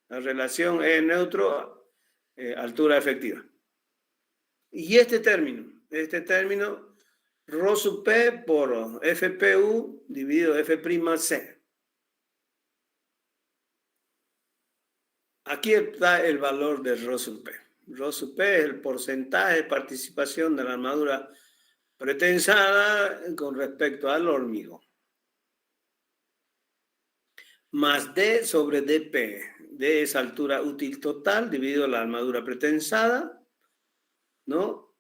La relación eje neutro, altura efectiva. Y este término, Rho sub P por FPU dividido F'C. Aquí está el valor de Rho sub P. Rho sub P es el porcentaje de participación de la armadura pretensada con respecto al hormigón. Más D sobre dP. D es altura útil total dividido la armadura pretensada, ¿no?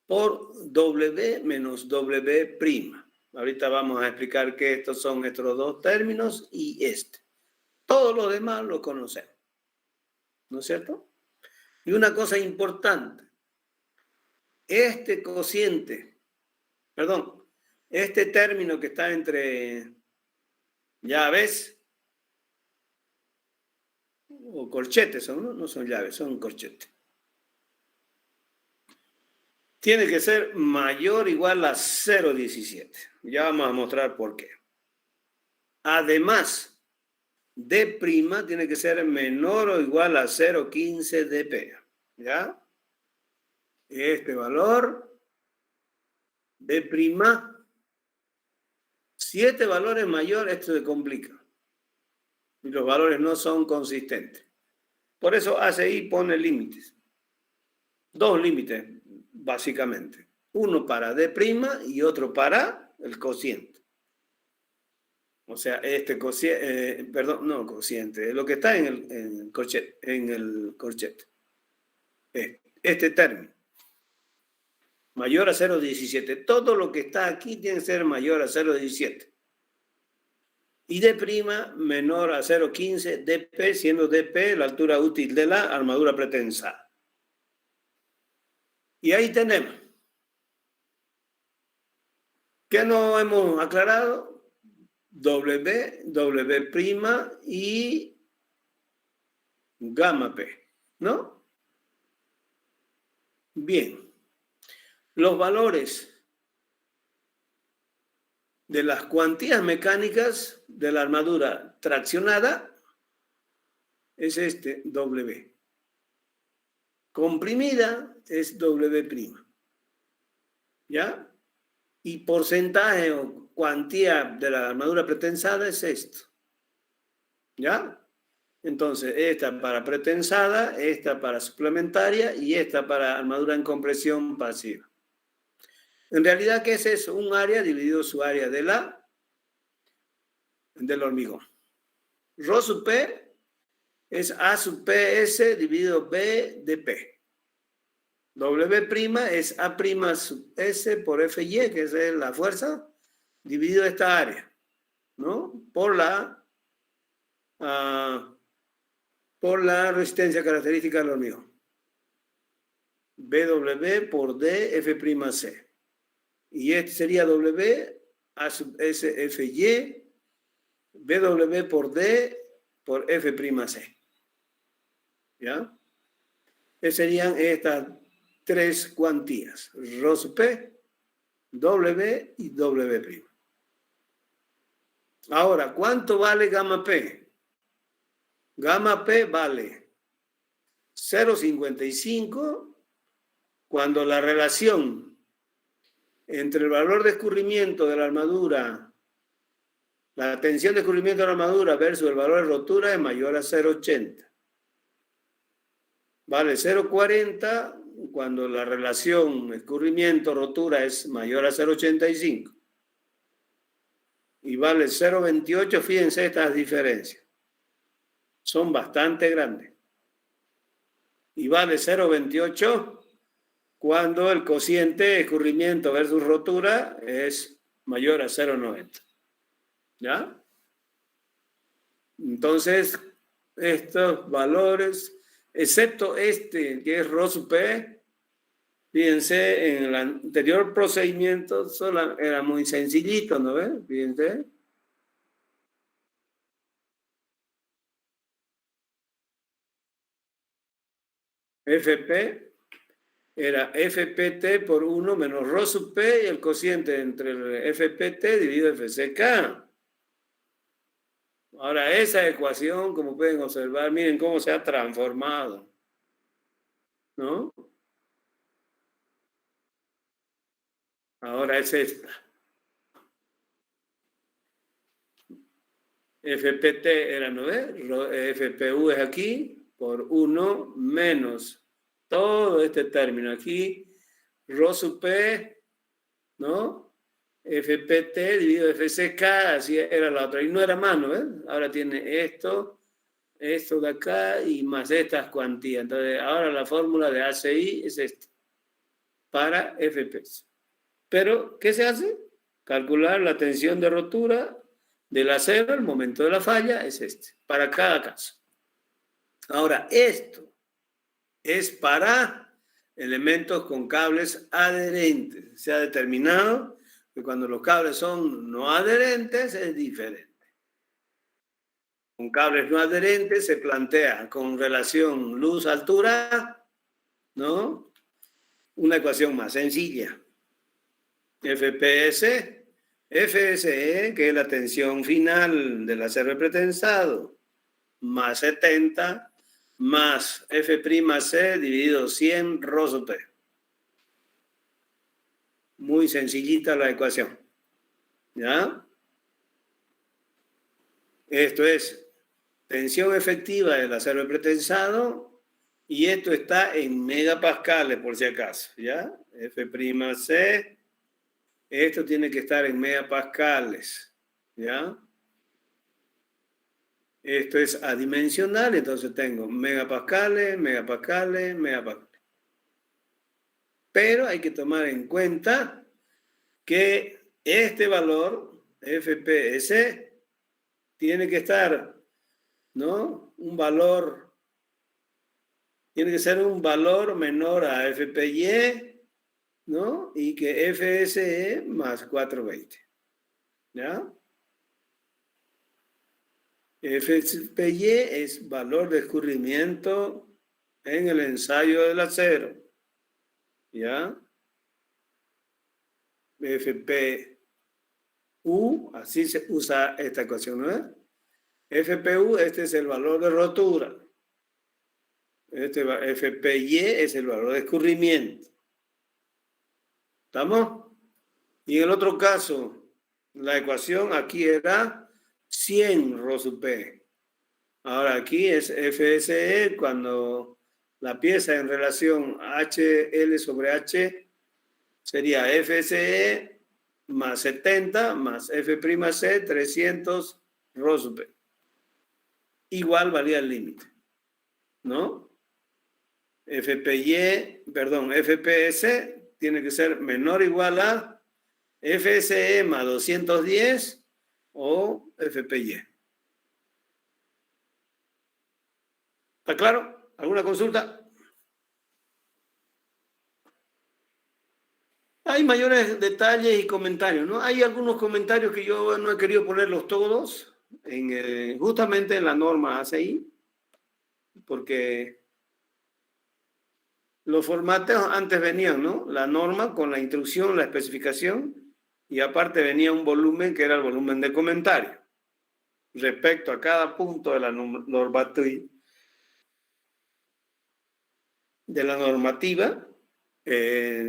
Por W menos W'. Ahorita vamos a explicar que estos son estos dos términos y este. Todos los demás lo conocemos. ¿No es cierto? Y una cosa importante, este término que está entre llaves o corchetes, no son llaves, son corchetes. Tiene que ser mayor o igual a 0,17. Ya vamos a mostrar por qué. Además, D' tiene que ser menor o igual a 0,15 dP. ¿Ya? Este valor, D', 7 valores mayor, esto se complica. Y los valores no son consistentes. Por eso ACI pone límites. 2 límites, básicamente. Uno para D' y otro para el cociente. O sea, este cociente, cociente, lo que está en el corchete. Este término. Mayor a 0,17. Todo lo que está aquí tiene que ser mayor a 0,17. Y D' menor a 0,15 dP, siendo dP la altura útil de la armadura pretensada. Y ahí tenemos. ¿Qué no hemos aclarado? W y gamma P, ¿no? Bien. Los valores de las cuantías mecánicas de la armadura traccionada es este W. Comprimida es W'. ¿Ya? Y porcentaje o cuantía de la armadura pretensada es esto. ¿Ya? Entonces, esta para pretensada, esta para suplementaria y esta para armadura en compresión pasiva. En realidad, ¿qué es eso? Un área dividido su área del hormigón. Rho sub P es A sub PS dividido B de P. W' es A' sub S por FY, que es la fuerza, dividido esta área, ¿no? Por la resistencia característica del hormigón. BW por D F'C. Y este sería W A sub S FY, BW por D por F'C. ¿Ya? Serían estas tres cuantías, Rho sub P, W y W'. Ahora, ¿cuánto vale gamma P? Gamma P vale 0,55 cuando la relación entre el valor de escurrimiento de la armadura, la tensión de escurrimiento de la armadura versus el valor de rotura es mayor a 0,80. Vale 0,40 cuando la relación escurrimiento-rotura es mayor a 0,85. Y vale 0,28, fíjense estas diferencias. Son bastante grandes. Y vale 0,28 cuando el cociente escurrimiento versus rotura es mayor a 0,90. ¿Ya? Entonces, estos valores, excepto este que es Rho sub P, fíjense, en el anterior procedimiento solo era muy sencillito, ¿no ven? Fíjense. FP era FPT por 1 menos Rho sub P y el cociente entre el FPT dividido FCK. Ahora, esa ecuación, como pueden observar, miren cómo se ha transformado, ¿no? Ahora es esta. FPT era 9, FPU es aquí, por 1 menos todo este término aquí, Rho sub P, ¿no? FPT dividido FCK, así era la otra. Y no era más, ¿no? Ahora tiene esto de acá y más estas cuantías. Entonces, ahora la fórmula de ACI es esta, para FPS. Pero, ¿qué se hace? Calcular la tensión de rotura del acero, el momento de la falla, es este, para cada caso. Ahora, esto es para elementos con cables adherentes. Se ha determinado que cuando los cables son no adherentes es diferente. Con cables no adherentes se plantea con relación luz-altura, ¿no? Una ecuación más sencilla. FPS, FSE, que es la tensión final del acero pretensado, más 70, más F'C dividido 100 Rho sub P. Muy sencillita la ecuación. ¿Ya? Esto es tensión efectiva del acero pretensado y esto está en megapascales por si acaso. ¿Ya? F'C. Esto tiene que estar en megapascales. ¿Ya? Esto es adimensional, entonces tengo megapascales, megapascales, megapascales. Pero hay que tomar en cuenta que este valor, FPS, tiene que estar, ¿no? Tiene que ser un valor menor a FPY, ¿no? Y que FSE más 420. ¿Ya? FPY es valor de escurrimiento en el ensayo del acero. ¿Ya? FPU, así se usa esta ecuación, ¿no? FPU, este es el valor de rotura. FPY es el valor de escurrimiento. ¿Estamos? Y en el otro caso, la ecuación aquí era 100 Rho sub P. Ahora aquí es FSE cuando la pieza en relación HL sobre H sería FSE más 70 más F'C 300 Rho sub P. Igual valía el límite, ¿no? FPS tiene que ser menor o igual a FSE más 210 o FPY. ¿Está claro? ¿Alguna consulta? Hay mayores detalles y comentarios, ¿no? Hay algunos comentarios que yo no he querido ponerlos todos, justamente en la norma ACI, porque los formatos antes venían, ¿no? La norma con la instrucción, la especificación, y aparte venía un volumen que era el volumen de comentario. Respecto a cada punto de la normativa,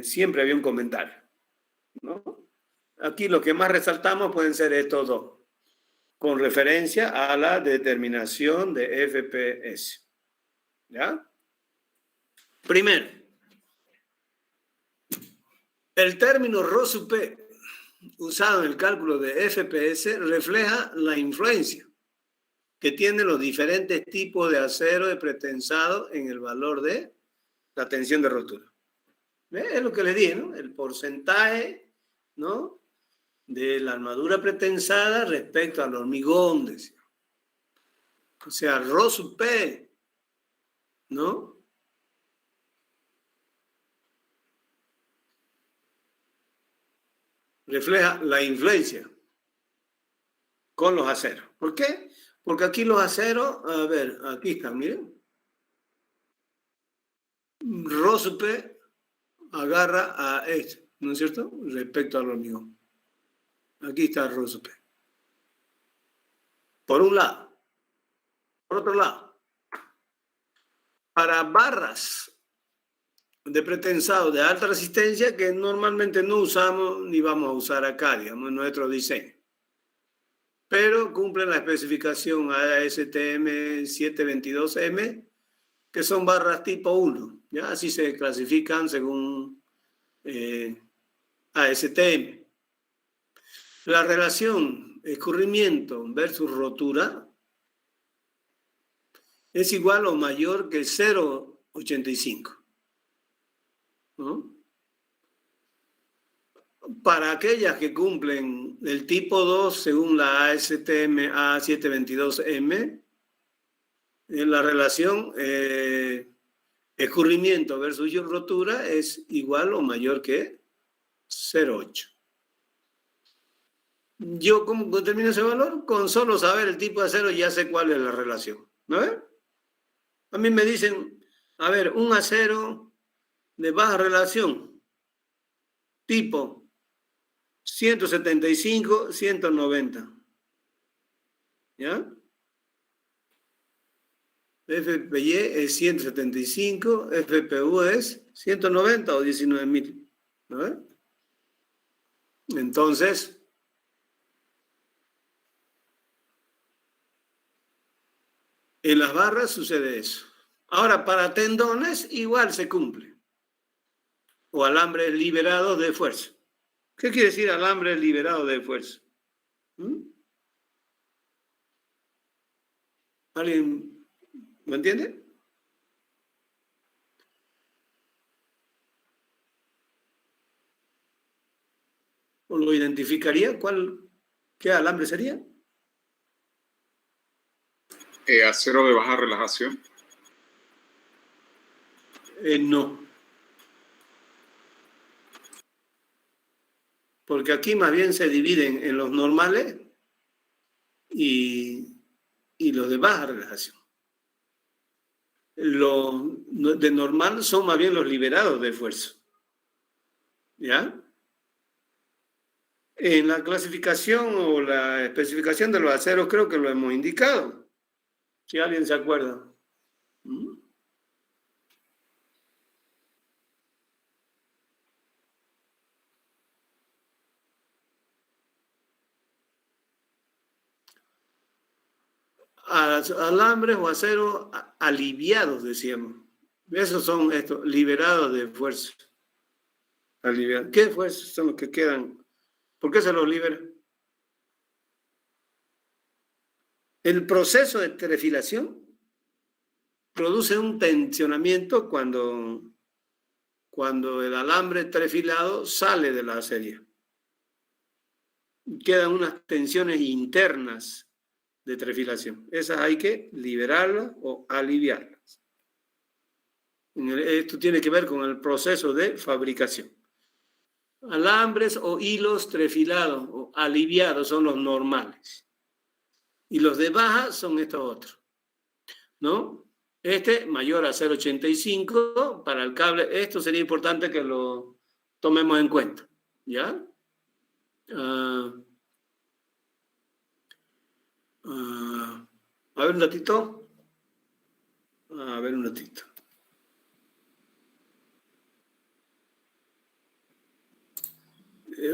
siempre había un comentario, ¿no? Aquí lo que más resaltamos pueden ser estos dos, con referencia a la determinación de FPS. ¿Ya? Primero, el término ρ P usado en el cálculo de FPS refleja la influencia que tienen los diferentes tipos de acero de pretensado en el valor de la tensión de rotura. Es lo que les dije, ¿no? El porcentaje, ¿no?, de la armadura pretensada respecto al hormigón, decía. O sea, ρ P, ¿no?, refleja la influencia con los aceros. ¿Por qué? Porque aquí los aceros, a ver, aquí están, miren. ρ P agarra a este, ¿no es cierto?, respecto al hormigón. Aquí está ρ P. Por un lado. Por otro lado, para barras de pretensado de alta resistencia que normalmente no usamos ni vamos a usar acá, digamos, en nuestro diseño, pero cumplen la especificación ASTM 722M, que son barras tipo 1, ¿ya? Así se clasifican según ASTM. La relación escurrimiento versus rotura es igual o mayor que 0,85. ¿No? Para aquellas que cumplen el tipo 2 según la ASTM A722M, la relación escurrimiento versus rotura es igual o mayor que 0,8. Yo, ¿cómo determino ese valor? Con solo saber el tipo de acero ya sé cuál es la relación, ¿no ves? A mí me dicen, a ver, un acero de baja relación, tipo 175, 190. ¿Ya? FPY es 175, FPU es 190 o 19.000. ¿No ves? Entonces, en las barras sucede eso. Ahora, para tendones igual se cumple. O alambres liberados de fuerza. ¿Qué quiere decir alambres liberados de fuerza? ¿Alguien me entiende? ¿O lo identificaría? ¿Qué alambre sería? Acero de baja relajación. No. Porque aquí más bien se dividen en los normales y los de baja relajación. Los de normal son más bien los liberados de fuerza. ¿Ya? En la clasificación o la especificación de los aceros creo que lo hemos indicado. Si alguien se acuerda. Alambres o aceros aliviados, decíamos. Esos son estos, liberados de fuerza. Aliviados. ¿Qué fuerzas son los que quedan? ¿Por qué se los libera? El proceso de trefilación produce un tensionamiento cuando el alambre trefilado sale de la serie. Quedan unas tensiones internas de trefilación. Esas hay que liberarlas o aliviarlas. Esto tiene que ver con el proceso de fabricación. Alambres o hilos trefilados o aliviados son los normales. Y los de baja son estos otros, ¿no? Este mayor a 0,85 para el cable. Esto sería importante que lo tomemos en cuenta, ¿ya? A ver un ratito. A ver un ratito.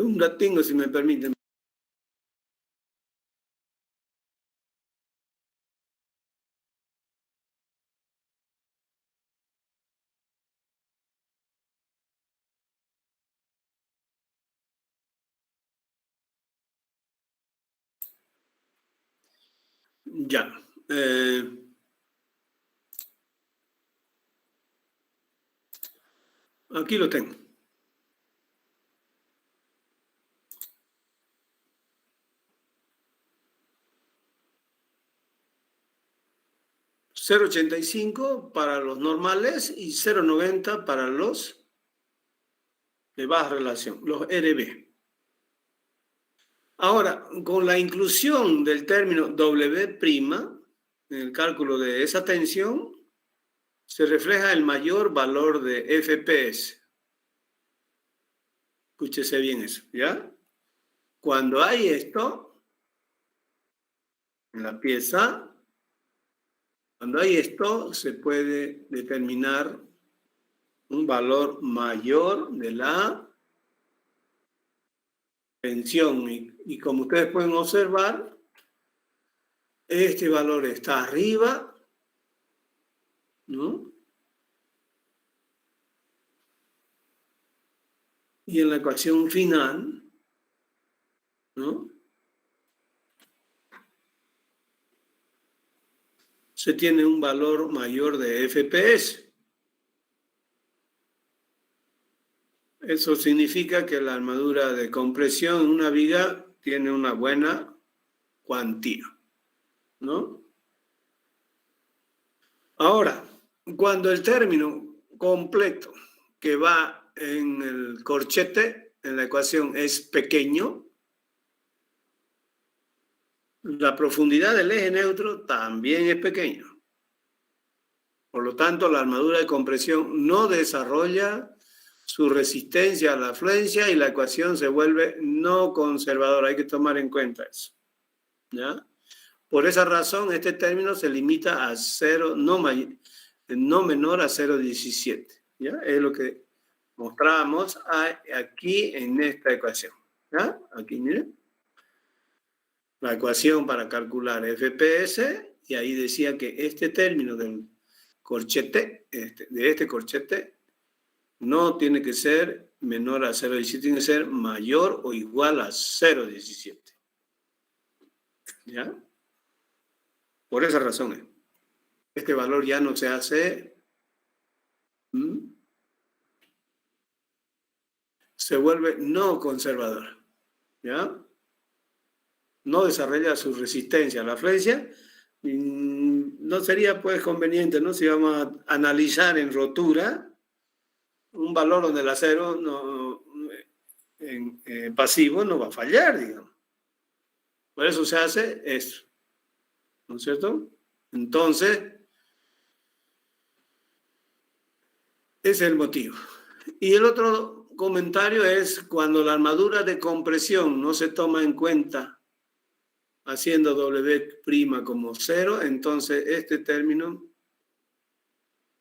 Un ratingo, si me permiten. Ya. Aquí lo tengo. $0,85 para los normales y 0,90 para los de baja relación, los RB. Ahora, con la inclusión del término W' en el cálculo de esa tensión, se refleja el mayor valor de FPS. Escúchese bien eso, ¿ya? Cuando hay esto, en la pieza, cuando hay esto, se puede determinar un valor mayor de la tensión. Y como ustedes pueden observar, este valor está arriba, ¿no? Y en la ecuación final, ¿no? Se tiene un valor mayor de FPS. Eso significa que la armadura de compresión en una viga tiene una buena cuantía, ¿no? Ahora, cuando el término completo que va en el corchete, en la ecuación, es pequeño, la profundidad del eje neutro también es pequeña. Por lo tanto, la armadura de compresión no desarrolla su resistencia a la afluencia y la ecuación se vuelve no conservadora. Hay que tomar en cuenta eso, ¿ya? Por esa razón, este término se limita a 0, no menor a 0,17. ¿Ya? Es lo que mostrábamos aquí en esta ecuación. ¿Ya? Aquí, miren. La ecuación para calcular FPS, y ahí decía que este término del corchete, de este corchete, no tiene que ser menor a 0,17, tiene que ser mayor o igual a 0,17. ¿Ya? Por esa razón, este valor ya no se hace, se vuelve no conservador, ¿ya? No desarrolla su resistencia a la afluencia. No sería pues conveniente, ¿no? Si vamos a analizar en rotura un valor donde el acero pasivo no va a fallar, digamos. Por eso se hace eso, ¿no es cierto? Entonces, ese es el motivo. Y el otro comentario es cuando la armadura de compresión no se toma en cuenta haciendo W' como 0, entonces este término,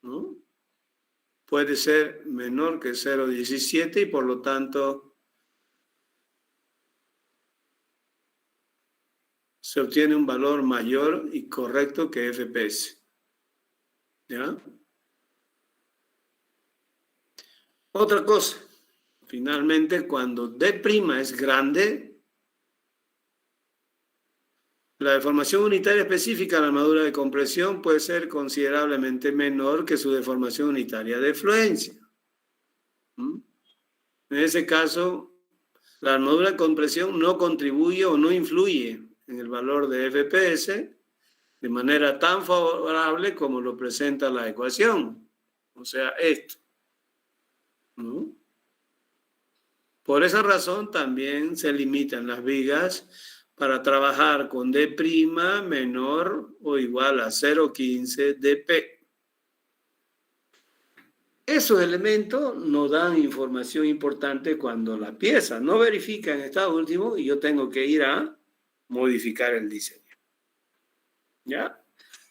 ¿no?, puede ser menor que 0,17 y por lo tanto se obtiene un valor mayor y correcto que FPS. ¿Ya? Otra cosa, finalmente, cuando D' es grande, la deformación unitaria específica de la armadura de compresión puede ser considerablemente menor que su deformación unitaria de fluencia. En ese caso, la armadura de compresión no contribuye o no influye en el valor de FPS de manera tan favorable como lo presenta la ecuación. O sea, esto. Por esa razón también se limitan las vigas para trabajar con D' menor o igual a 0,15 dP. Esos elementos nos dan información importante cuando la pieza no verifica en estado último y yo tengo que ir a modificar el diseño. ¿Ya?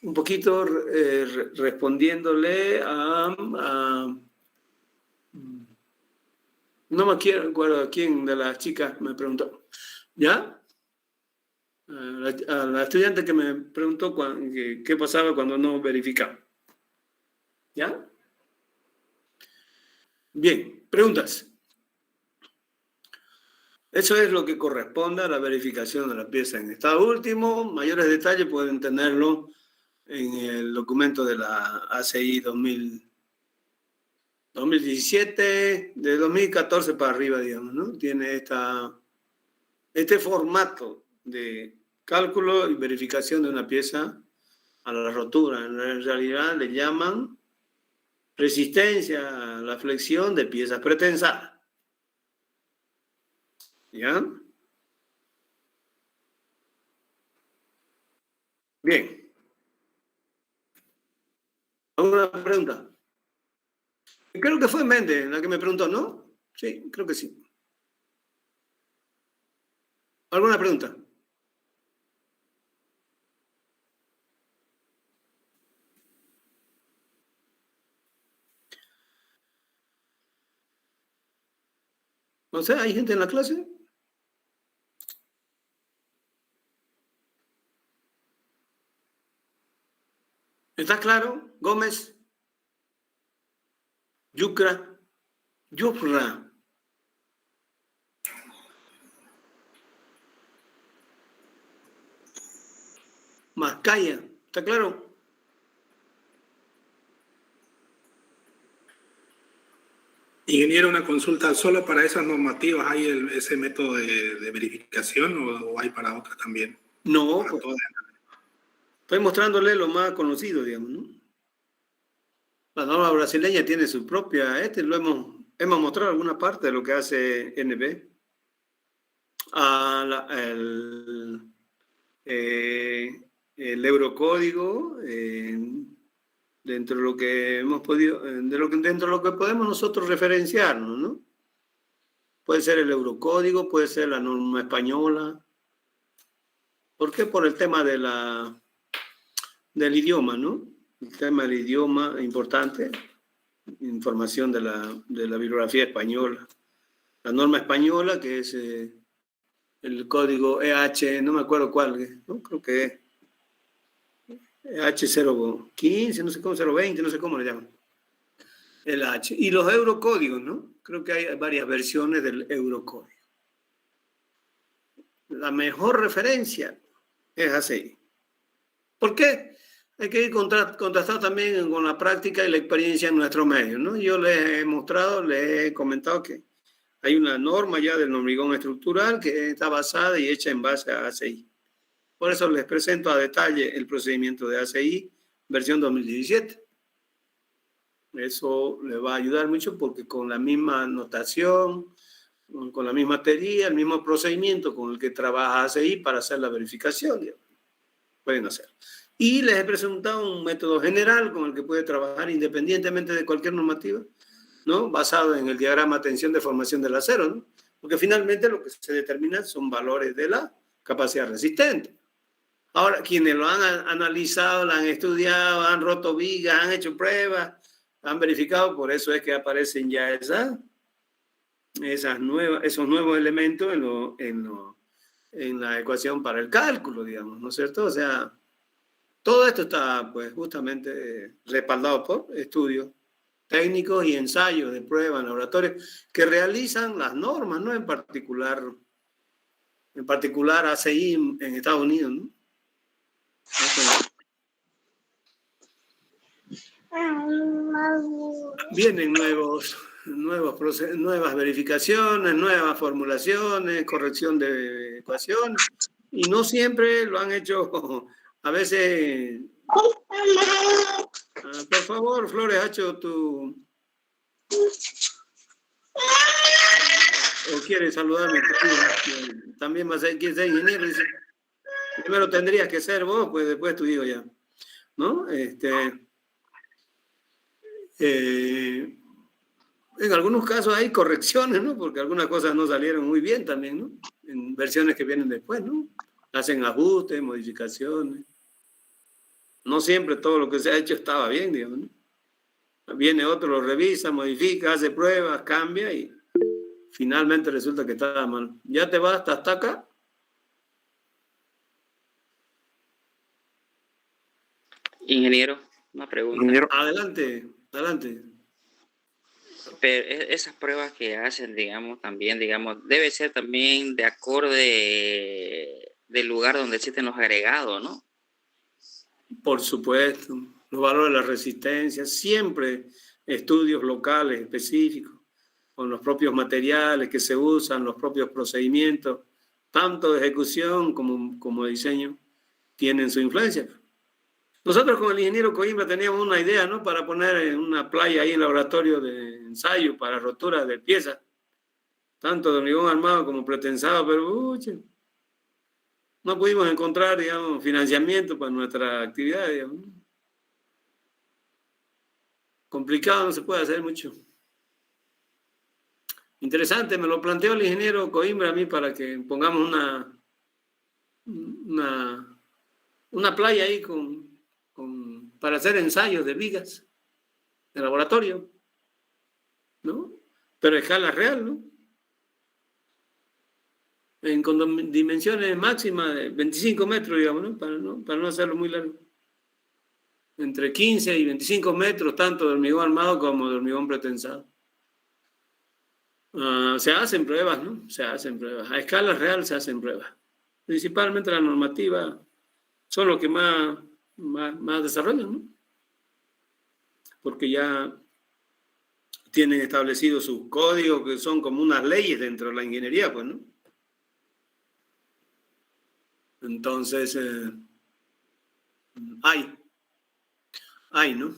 Un poquito respondiéndole a no me acuerdo a quién de las chicas me preguntó. ¿Ya? A la estudiante que me preguntó qué pasaba cuando no verificaba. ¿Ya? Bien, preguntas. Eso es lo que corresponde a la verificación de la pieza en estado último. Mayores detalles pueden tenerlo en el documento de la ACI 2017, de 2014 para arriba, digamos, ¿no? Tiene este formato de cálculo y verificación de una pieza a la rotura. En realidad le llaman resistencia a la flexión de piezas pretensadas. ¿Ya? Bien. ¿Alguna pregunta? Creo que fue Méndez la que me preguntó, ¿no? Sí, creo que sí. ¿Alguna pregunta? No sé, ¿hay gente en la clase? ¿Está claro? Gómez. Yucra. Yufra. Mascaya. ¿Está claro? Ingeniero, una consulta, ¿solo para esas normativas hay ese método de verificación o hay para otras también? No, pues, estoy mostrándole lo más conocido, digamos, ¿no? La norma brasileña tiene su propia, hemos mostrado alguna parte de lo que hace NB. El eurocódigo, dentro de lo que hemos podido, dentro de lo que podemos nosotros referenciarnos, ¿no? Puede ser el eurocódigo, puede ser la norma española. ¿Por qué? Por el tema del idioma, ¿no? El tema del idioma es importante, información de la bibliografía española. La norma española, que es el código EH, no me acuerdo cuál, ¿no? Creo que es H015, no sé cómo, 020, no sé cómo le llaman. El H. Y los eurocódigos, ¿no? Creo que hay varias versiones del eurocódigo. La mejor referencia es ACI. ¿Por qué? Hay que ir contrastado también con la práctica y la experiencia en nuestros medios, ¿no? Yo les he mostrado, les he comentado que hay una norma ya del normigón estructural que está basada y hecha en base a ACI. Por eso les presento a detalle el procedimiento de ACI, versión 2017. Eso les va a ayudar mucho porque con la misma notación, con la misma teoría, el mismo procedimiento con el que trabaja ACI para hacer la verificación, digamos, pueden hacer. Y les he presentado un método general con el que puede trabajar independientemente de cualquier normativa, ¿no? Basado en el diagrama de tensión de formación del acero, ¿no? Porque finalmente lo que se determina son valores de la capacidad resistente. Ahora, quienes lo han analizado, lo han estudiado, han roto vigas, han hecho pruebas, han verificado, por eso es que aparecen ya esos nuevos elementos en la ecuación para el cálculo, digamos, ¿no es cierto? O sea, todo esto está, pues, justamente respaldado por estudios técnicos y ensayos de pruebas en laboratorios que realizan las normas, ¿no? En particular ACI en Estados Unidos, ¿no? Vienen nuevas verificaciones, nuevas formulaciones, corrección de ecuaciones, y no siempre lo han hecho, a veces. Por favor, Flores, Hacho, o quiere saludarme. También va a ser, quiere ser ingeniero. Dice, primero tendrías que ser vos, pues después tu hijo ya. ¿No? En algunos casos hay correcciones, ¿no? Porque algunas cosas no salieron muy bien también, ¿no? En versiones que vienen después, ¿no? Hacen ajustes, modificaciones. No siempre todo lo que se ha hecho estaba bien, digamos, ¿no? Viene otro, lo revisa, modifica, hace pruebas, cambia y finalmente resulta que estaba mal. ¿Ya te vas hasta acá? Ingeniero, una pregunta. Adelante, adelante. Pero esas pruebas que hacen, digamos, también, digamos, debe ser también de acorde del lugar donde existen los agregados, ¿no? Por supuesto, los valores de la resistencia, siempre estudios locales específicos, con los propios materiales que se usan, los propios procedimientos, tanto de ejecución como de diseño, tienen su influencia. Nosotros con el ingeniero Coimbra teníamos una idea, ¿no? Para poner en una playa ahí en el laboratorio de ensayo para rotura de piezas, tanto de hormigón armado como pretensado, pero no pudimos encontrar, digamos, financiamiento para nuestra actividad, digamos. Complicado, no se puede hacer mucho. Interesante, me lo planteó el ingeniero Coimbra a mí para que pongamos una playa ahí para hacer ensayos de vigas de laboratorio, ¿no? Pero a escala real, ¿no? Con dimensiones máximas de 25 metros, digamos, ¿no? Para no hacerlo muy largo. Entre 15 y 25 metros, tanto de hormigón armado como de hormigón pretensado. Se hacen pruebas, ¿no? Se hacen pruebas. A escala real se hacen pruebas. Principalmente la normativa son los que más desarrollan, ¿no? Porque ya tienen establecidos sus códigos que son como unas leyes dentro de la ingeniería, pues, ¿no? Entonces, hay, ¿no?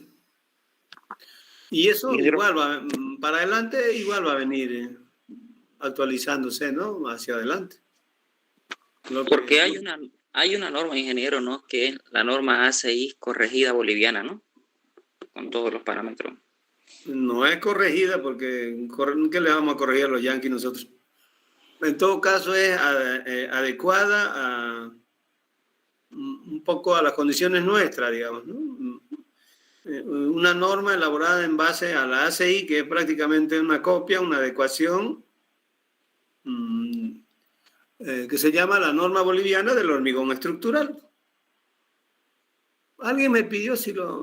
Y eso igual para adelante igual va a venir actualizándose, ¿no? Hacia adelante. Porque hay una norma, ingeniero, ¿no? Que es la norma ACI corregida boliviana, ¿no? Con todos los parámetros. No es corregida porque ¿qué le vamos a corregir a los yanquis nosotros? En todo caso es adecuada un poco a las condiciones nuestras, digamos, ¿no? Una norma elaborada en base a la ACI, que es prácticamente una copia, una adecuación, que se llama la norma boliviana del hormigón estructural. Alguien me pidió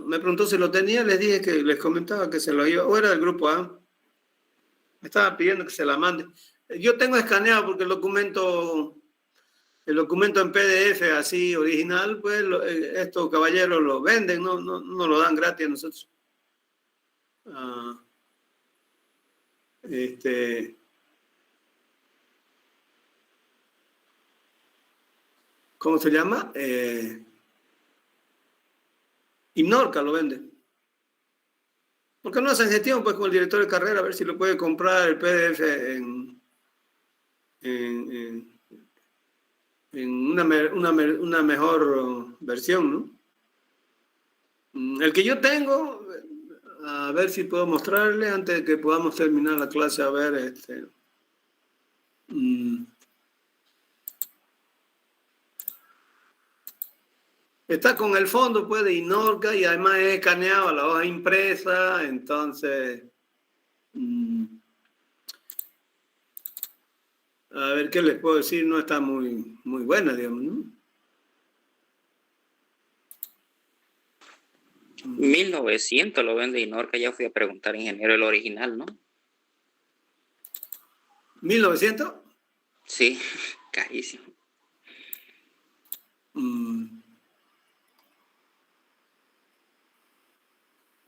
me preguntó si lo tenía, les dije que les comentaba que se lo iba, o era del grupo A. Me estaba pidiendo que se la mande. Yo tengo escaneado porque el documento en PDF así original, pues estos caballeros lo venden, no lo dan gratis a nosotros. ¿Cómo se llama? Ignorca lo vende. ¿Por qué no hacen gestión pues con el director de carrera a ver si lo puede comprar el PDF en una mejor versión, ¿no? El que yo tengo, a ver si puedo mostrarle antes de que podamos terminar la clase, a ver, está con el fondo pues de Ignorca y además es escaneado a la hoja impresa, entonces a ver qué les puedo decir, no está muy buena, digamos, ¿no? 1900 lo vende Inorca, ya fui a preguntar, ingeniero, el original, ¿no? ¿1900? Sí, carísimo.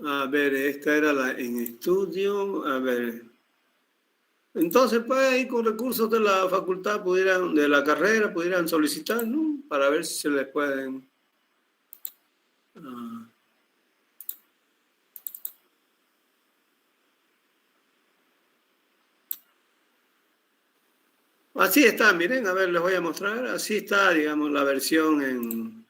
A ver, esta era la en estudio, a ver. Entonces, pues ahí con recursos de la facultad de la carrera, pudieran solicitar, ¿no? Para ver si se les pueden... Así está, miren, a ver, les voy a mostrar. Así está, digamos, la versión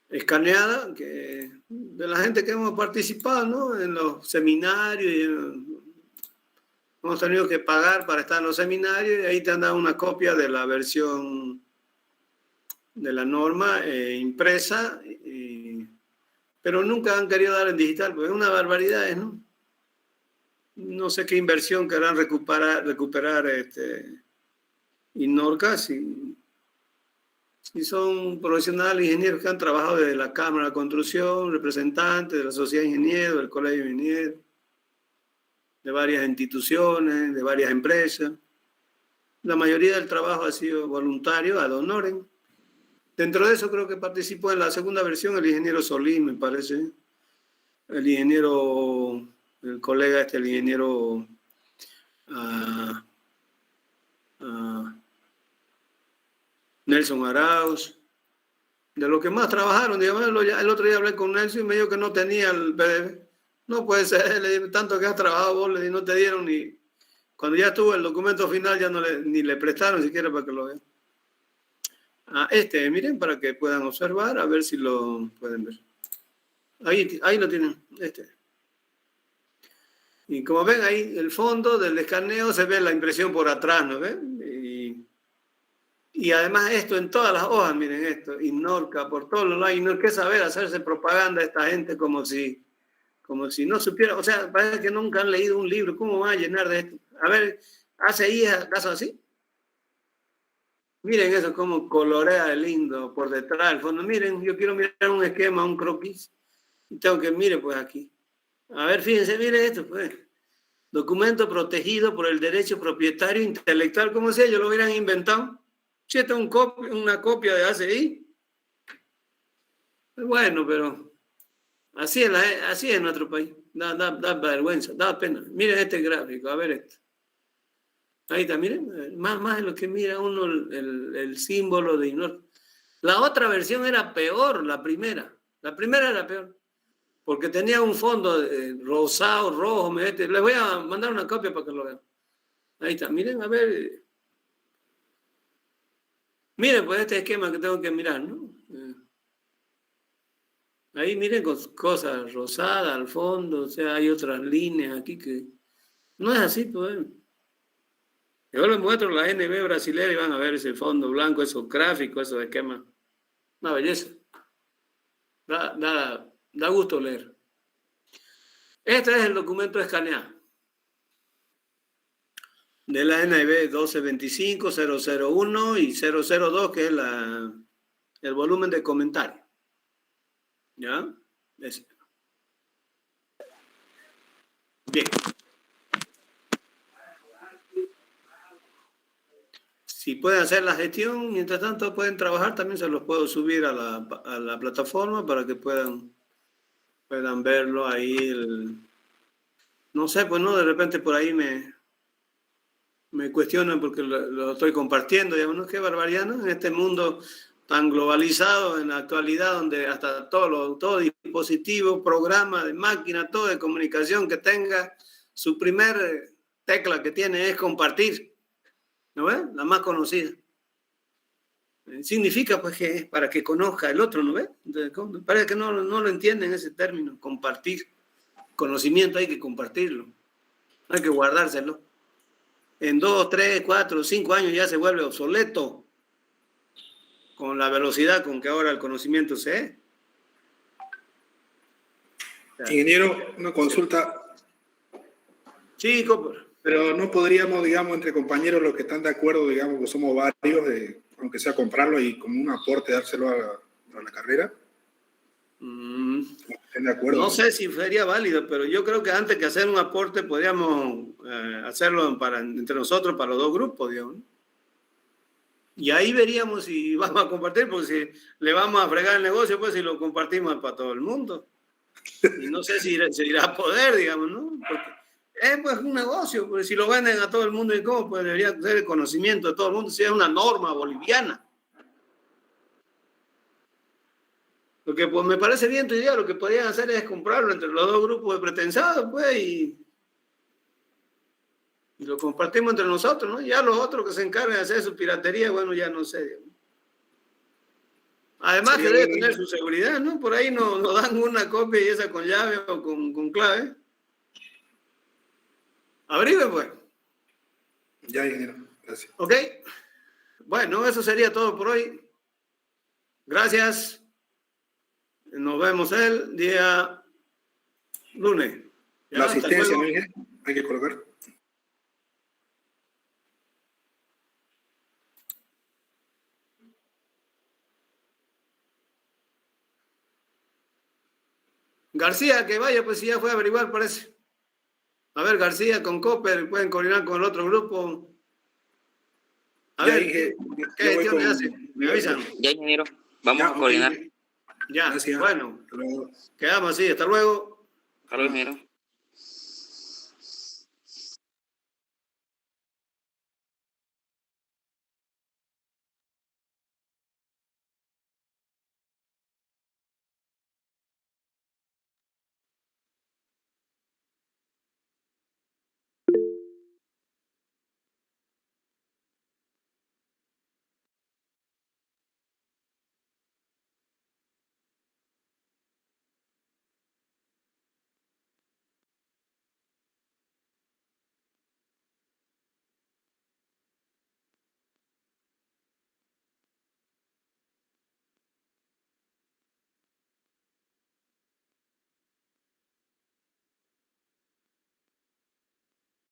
escaneada de la gente que hemos participado, ¿no? En los seminarios. Hemos tenido que pagar para estar en los seminarios y ahí te han dado una copia de la versión de la norma impresa, pero nunca han querido dar en digital, porque es una barbaridad, ¿no? No sé qué inversión querrán recuperar Innorca, si son profesionales ingenieros que han trabajado desde la Cámara de Construcción, representantes de la Sociedad de Ingenieros, del Colegio de Ingenieros, de varias instituciones, de varias empresas. La mayoría del trabajo ha sido voluntario, ad honorem. Dentro de eso creo que participó en la segunda versión el ingeniero Solís, me parece. El ingeniero, el colega el ingeniero Nelson Arauz. De los que más trabajaron, digamos, el otro día hablé con Nelson y me dijo que no tenía el PDF. No puede ser, le dije, tanto que has trabajado vos, le dije, no te dieron ni... Cuando ya estuvo el documento final ya ni le prestaron siquiera para que lo vean. Miren, para que puedan observar, a ver si lo pueden ver. Ahí lo tienen, Y como ven ahí, el fondo del escaneo se ve la impresión por atrás, ¿no ven? Y además esto en todas las hojas, miren esto, Innorca, por todos los lados, y no hay que saber hacerse propaganda a esta gente como si no supiera, o sea, parece que nunca han leído un libro, ¿cómo van a llenar de esto? A ver, ¿hace ahí acaso así? Miren eso, cómo colorea lindo por detrás del fondo. Miren, yo quiero mirar un esquema, un croquis, y tengo que, mire pues aquí. A ver, fíjense, miren esto, pues. Documento protegido por el derecho propietario intelectual, como si ellos lo hubieran inventado. Si esta es una copia de ACI. Bueno, pero así es nuestro país. Da vergüenza, da pena. Miren este gráfico, a ver esto. Ahí está, miren, más de lo que mira uno el símbolo de Innorca. La otra versión era peor, la primera. La primera era peor, porque tenía un fondo rosado, rojo. Les voy a mandar una copia para que lo vean. Ahí está, miren, a ver. Miren, pues este esquema que tengo que mirar, ¿no? Ahí miren cosas rosadas al fondo, o sea, hay otras líneas aquí que... No es así, pues. Yo les muestro la NB brasileña y van a ver ese fondo blanco, esos gráficos, esos esquemas. Una belleza. Da gusto leer. Este es el documento escaneado de la NB 1225, 001 y 002, que es el volumen de comentario. ¿Ya? Ese. Bien. Si pueden hacer la gestión, mientras tanto pueden trabajar, también se los puedo subir a la plataforma para que puedan verlo ahí. No sé, pues no, de repente por ahí me cuestionan porque lo estoy compartiendo, digamos, ¿no? Qué barbaridad, ¿no? En este mundo tan globalizado en la actualidad, donde hasta todo dispositivo, programa de máquina, todo de comunicación que tenga, su primer tecla que tiene es compartir. ¿No ves? La más conocida. Significa pues que es para que conozca el otro, ¿no ves? Parece que no lo entienden ese término, compartir. Conocimiento hay que compartirlo. Hay que guardárselo. En 2, 3, 4, 5 años ya se vuelve obsoleto con la velocidad con que ahora el conocimiento se es. Ingeniero, una consulta. Sí, Copper. Pero no podríamos, digamos, entre compañeros, los que están de acuerdo, digamos, que somos varios, aunque sea comprarlo y como un aporte dárselo a la carrera. ¿Están de acuerdo? No sé si sería válido, pero yo creo que antes que hacer un aporte podríamos hacerlo entre nosotros, para los dos grupos, digamos. Y ahí veríamos si vamos a compartir, porque si le vamos a fregar el negocio, pues si lo compartimos para todo el mundo. Y no sé si se irá a poder, digamos, ¿no? Porque es pues un negocio, pues si lo venden a todo el mundo, ¿y cómo? Pues debería ser el conocimiento de todo el mundo, si es una norma boliviana. Lo que pues me parece bien tu idea, lo que podrían hacer es comprarlo entre los dos grupos de pretensados, pues, y Y lo compartimos entre nosotros, ¿no? Ya los otros que se encargan de hacer su piratería, bueno, ya no sé. Digamos. Además que debe tener su seguridad, ¿no? Por ahí nos dan una copia y esa con llave o con clave. Abrigue, pues. Ya, ingeniero. Gracias. Ok. Bueno, eso sería todo por hoy. Gracias. Nos vemos el día lunes. Ya, La hasta asistencia, luego. ¿no, ingeniero? Hay que colocar. García, que vaya, pues si ya fue a averiguar, parece. A ver, García con Copper, pueden coordinar con el otro grupo. A Ya, ver, Inge, ¿qué yo voy gestión le con- hace? Me avisan. Ya, ingeniero, vamos Ya, a ok, coordinar. Inge. Ya, Gracias. bueno, Hasta luego. quedamos así. Hasta luego. Hasta luego, ingeniero.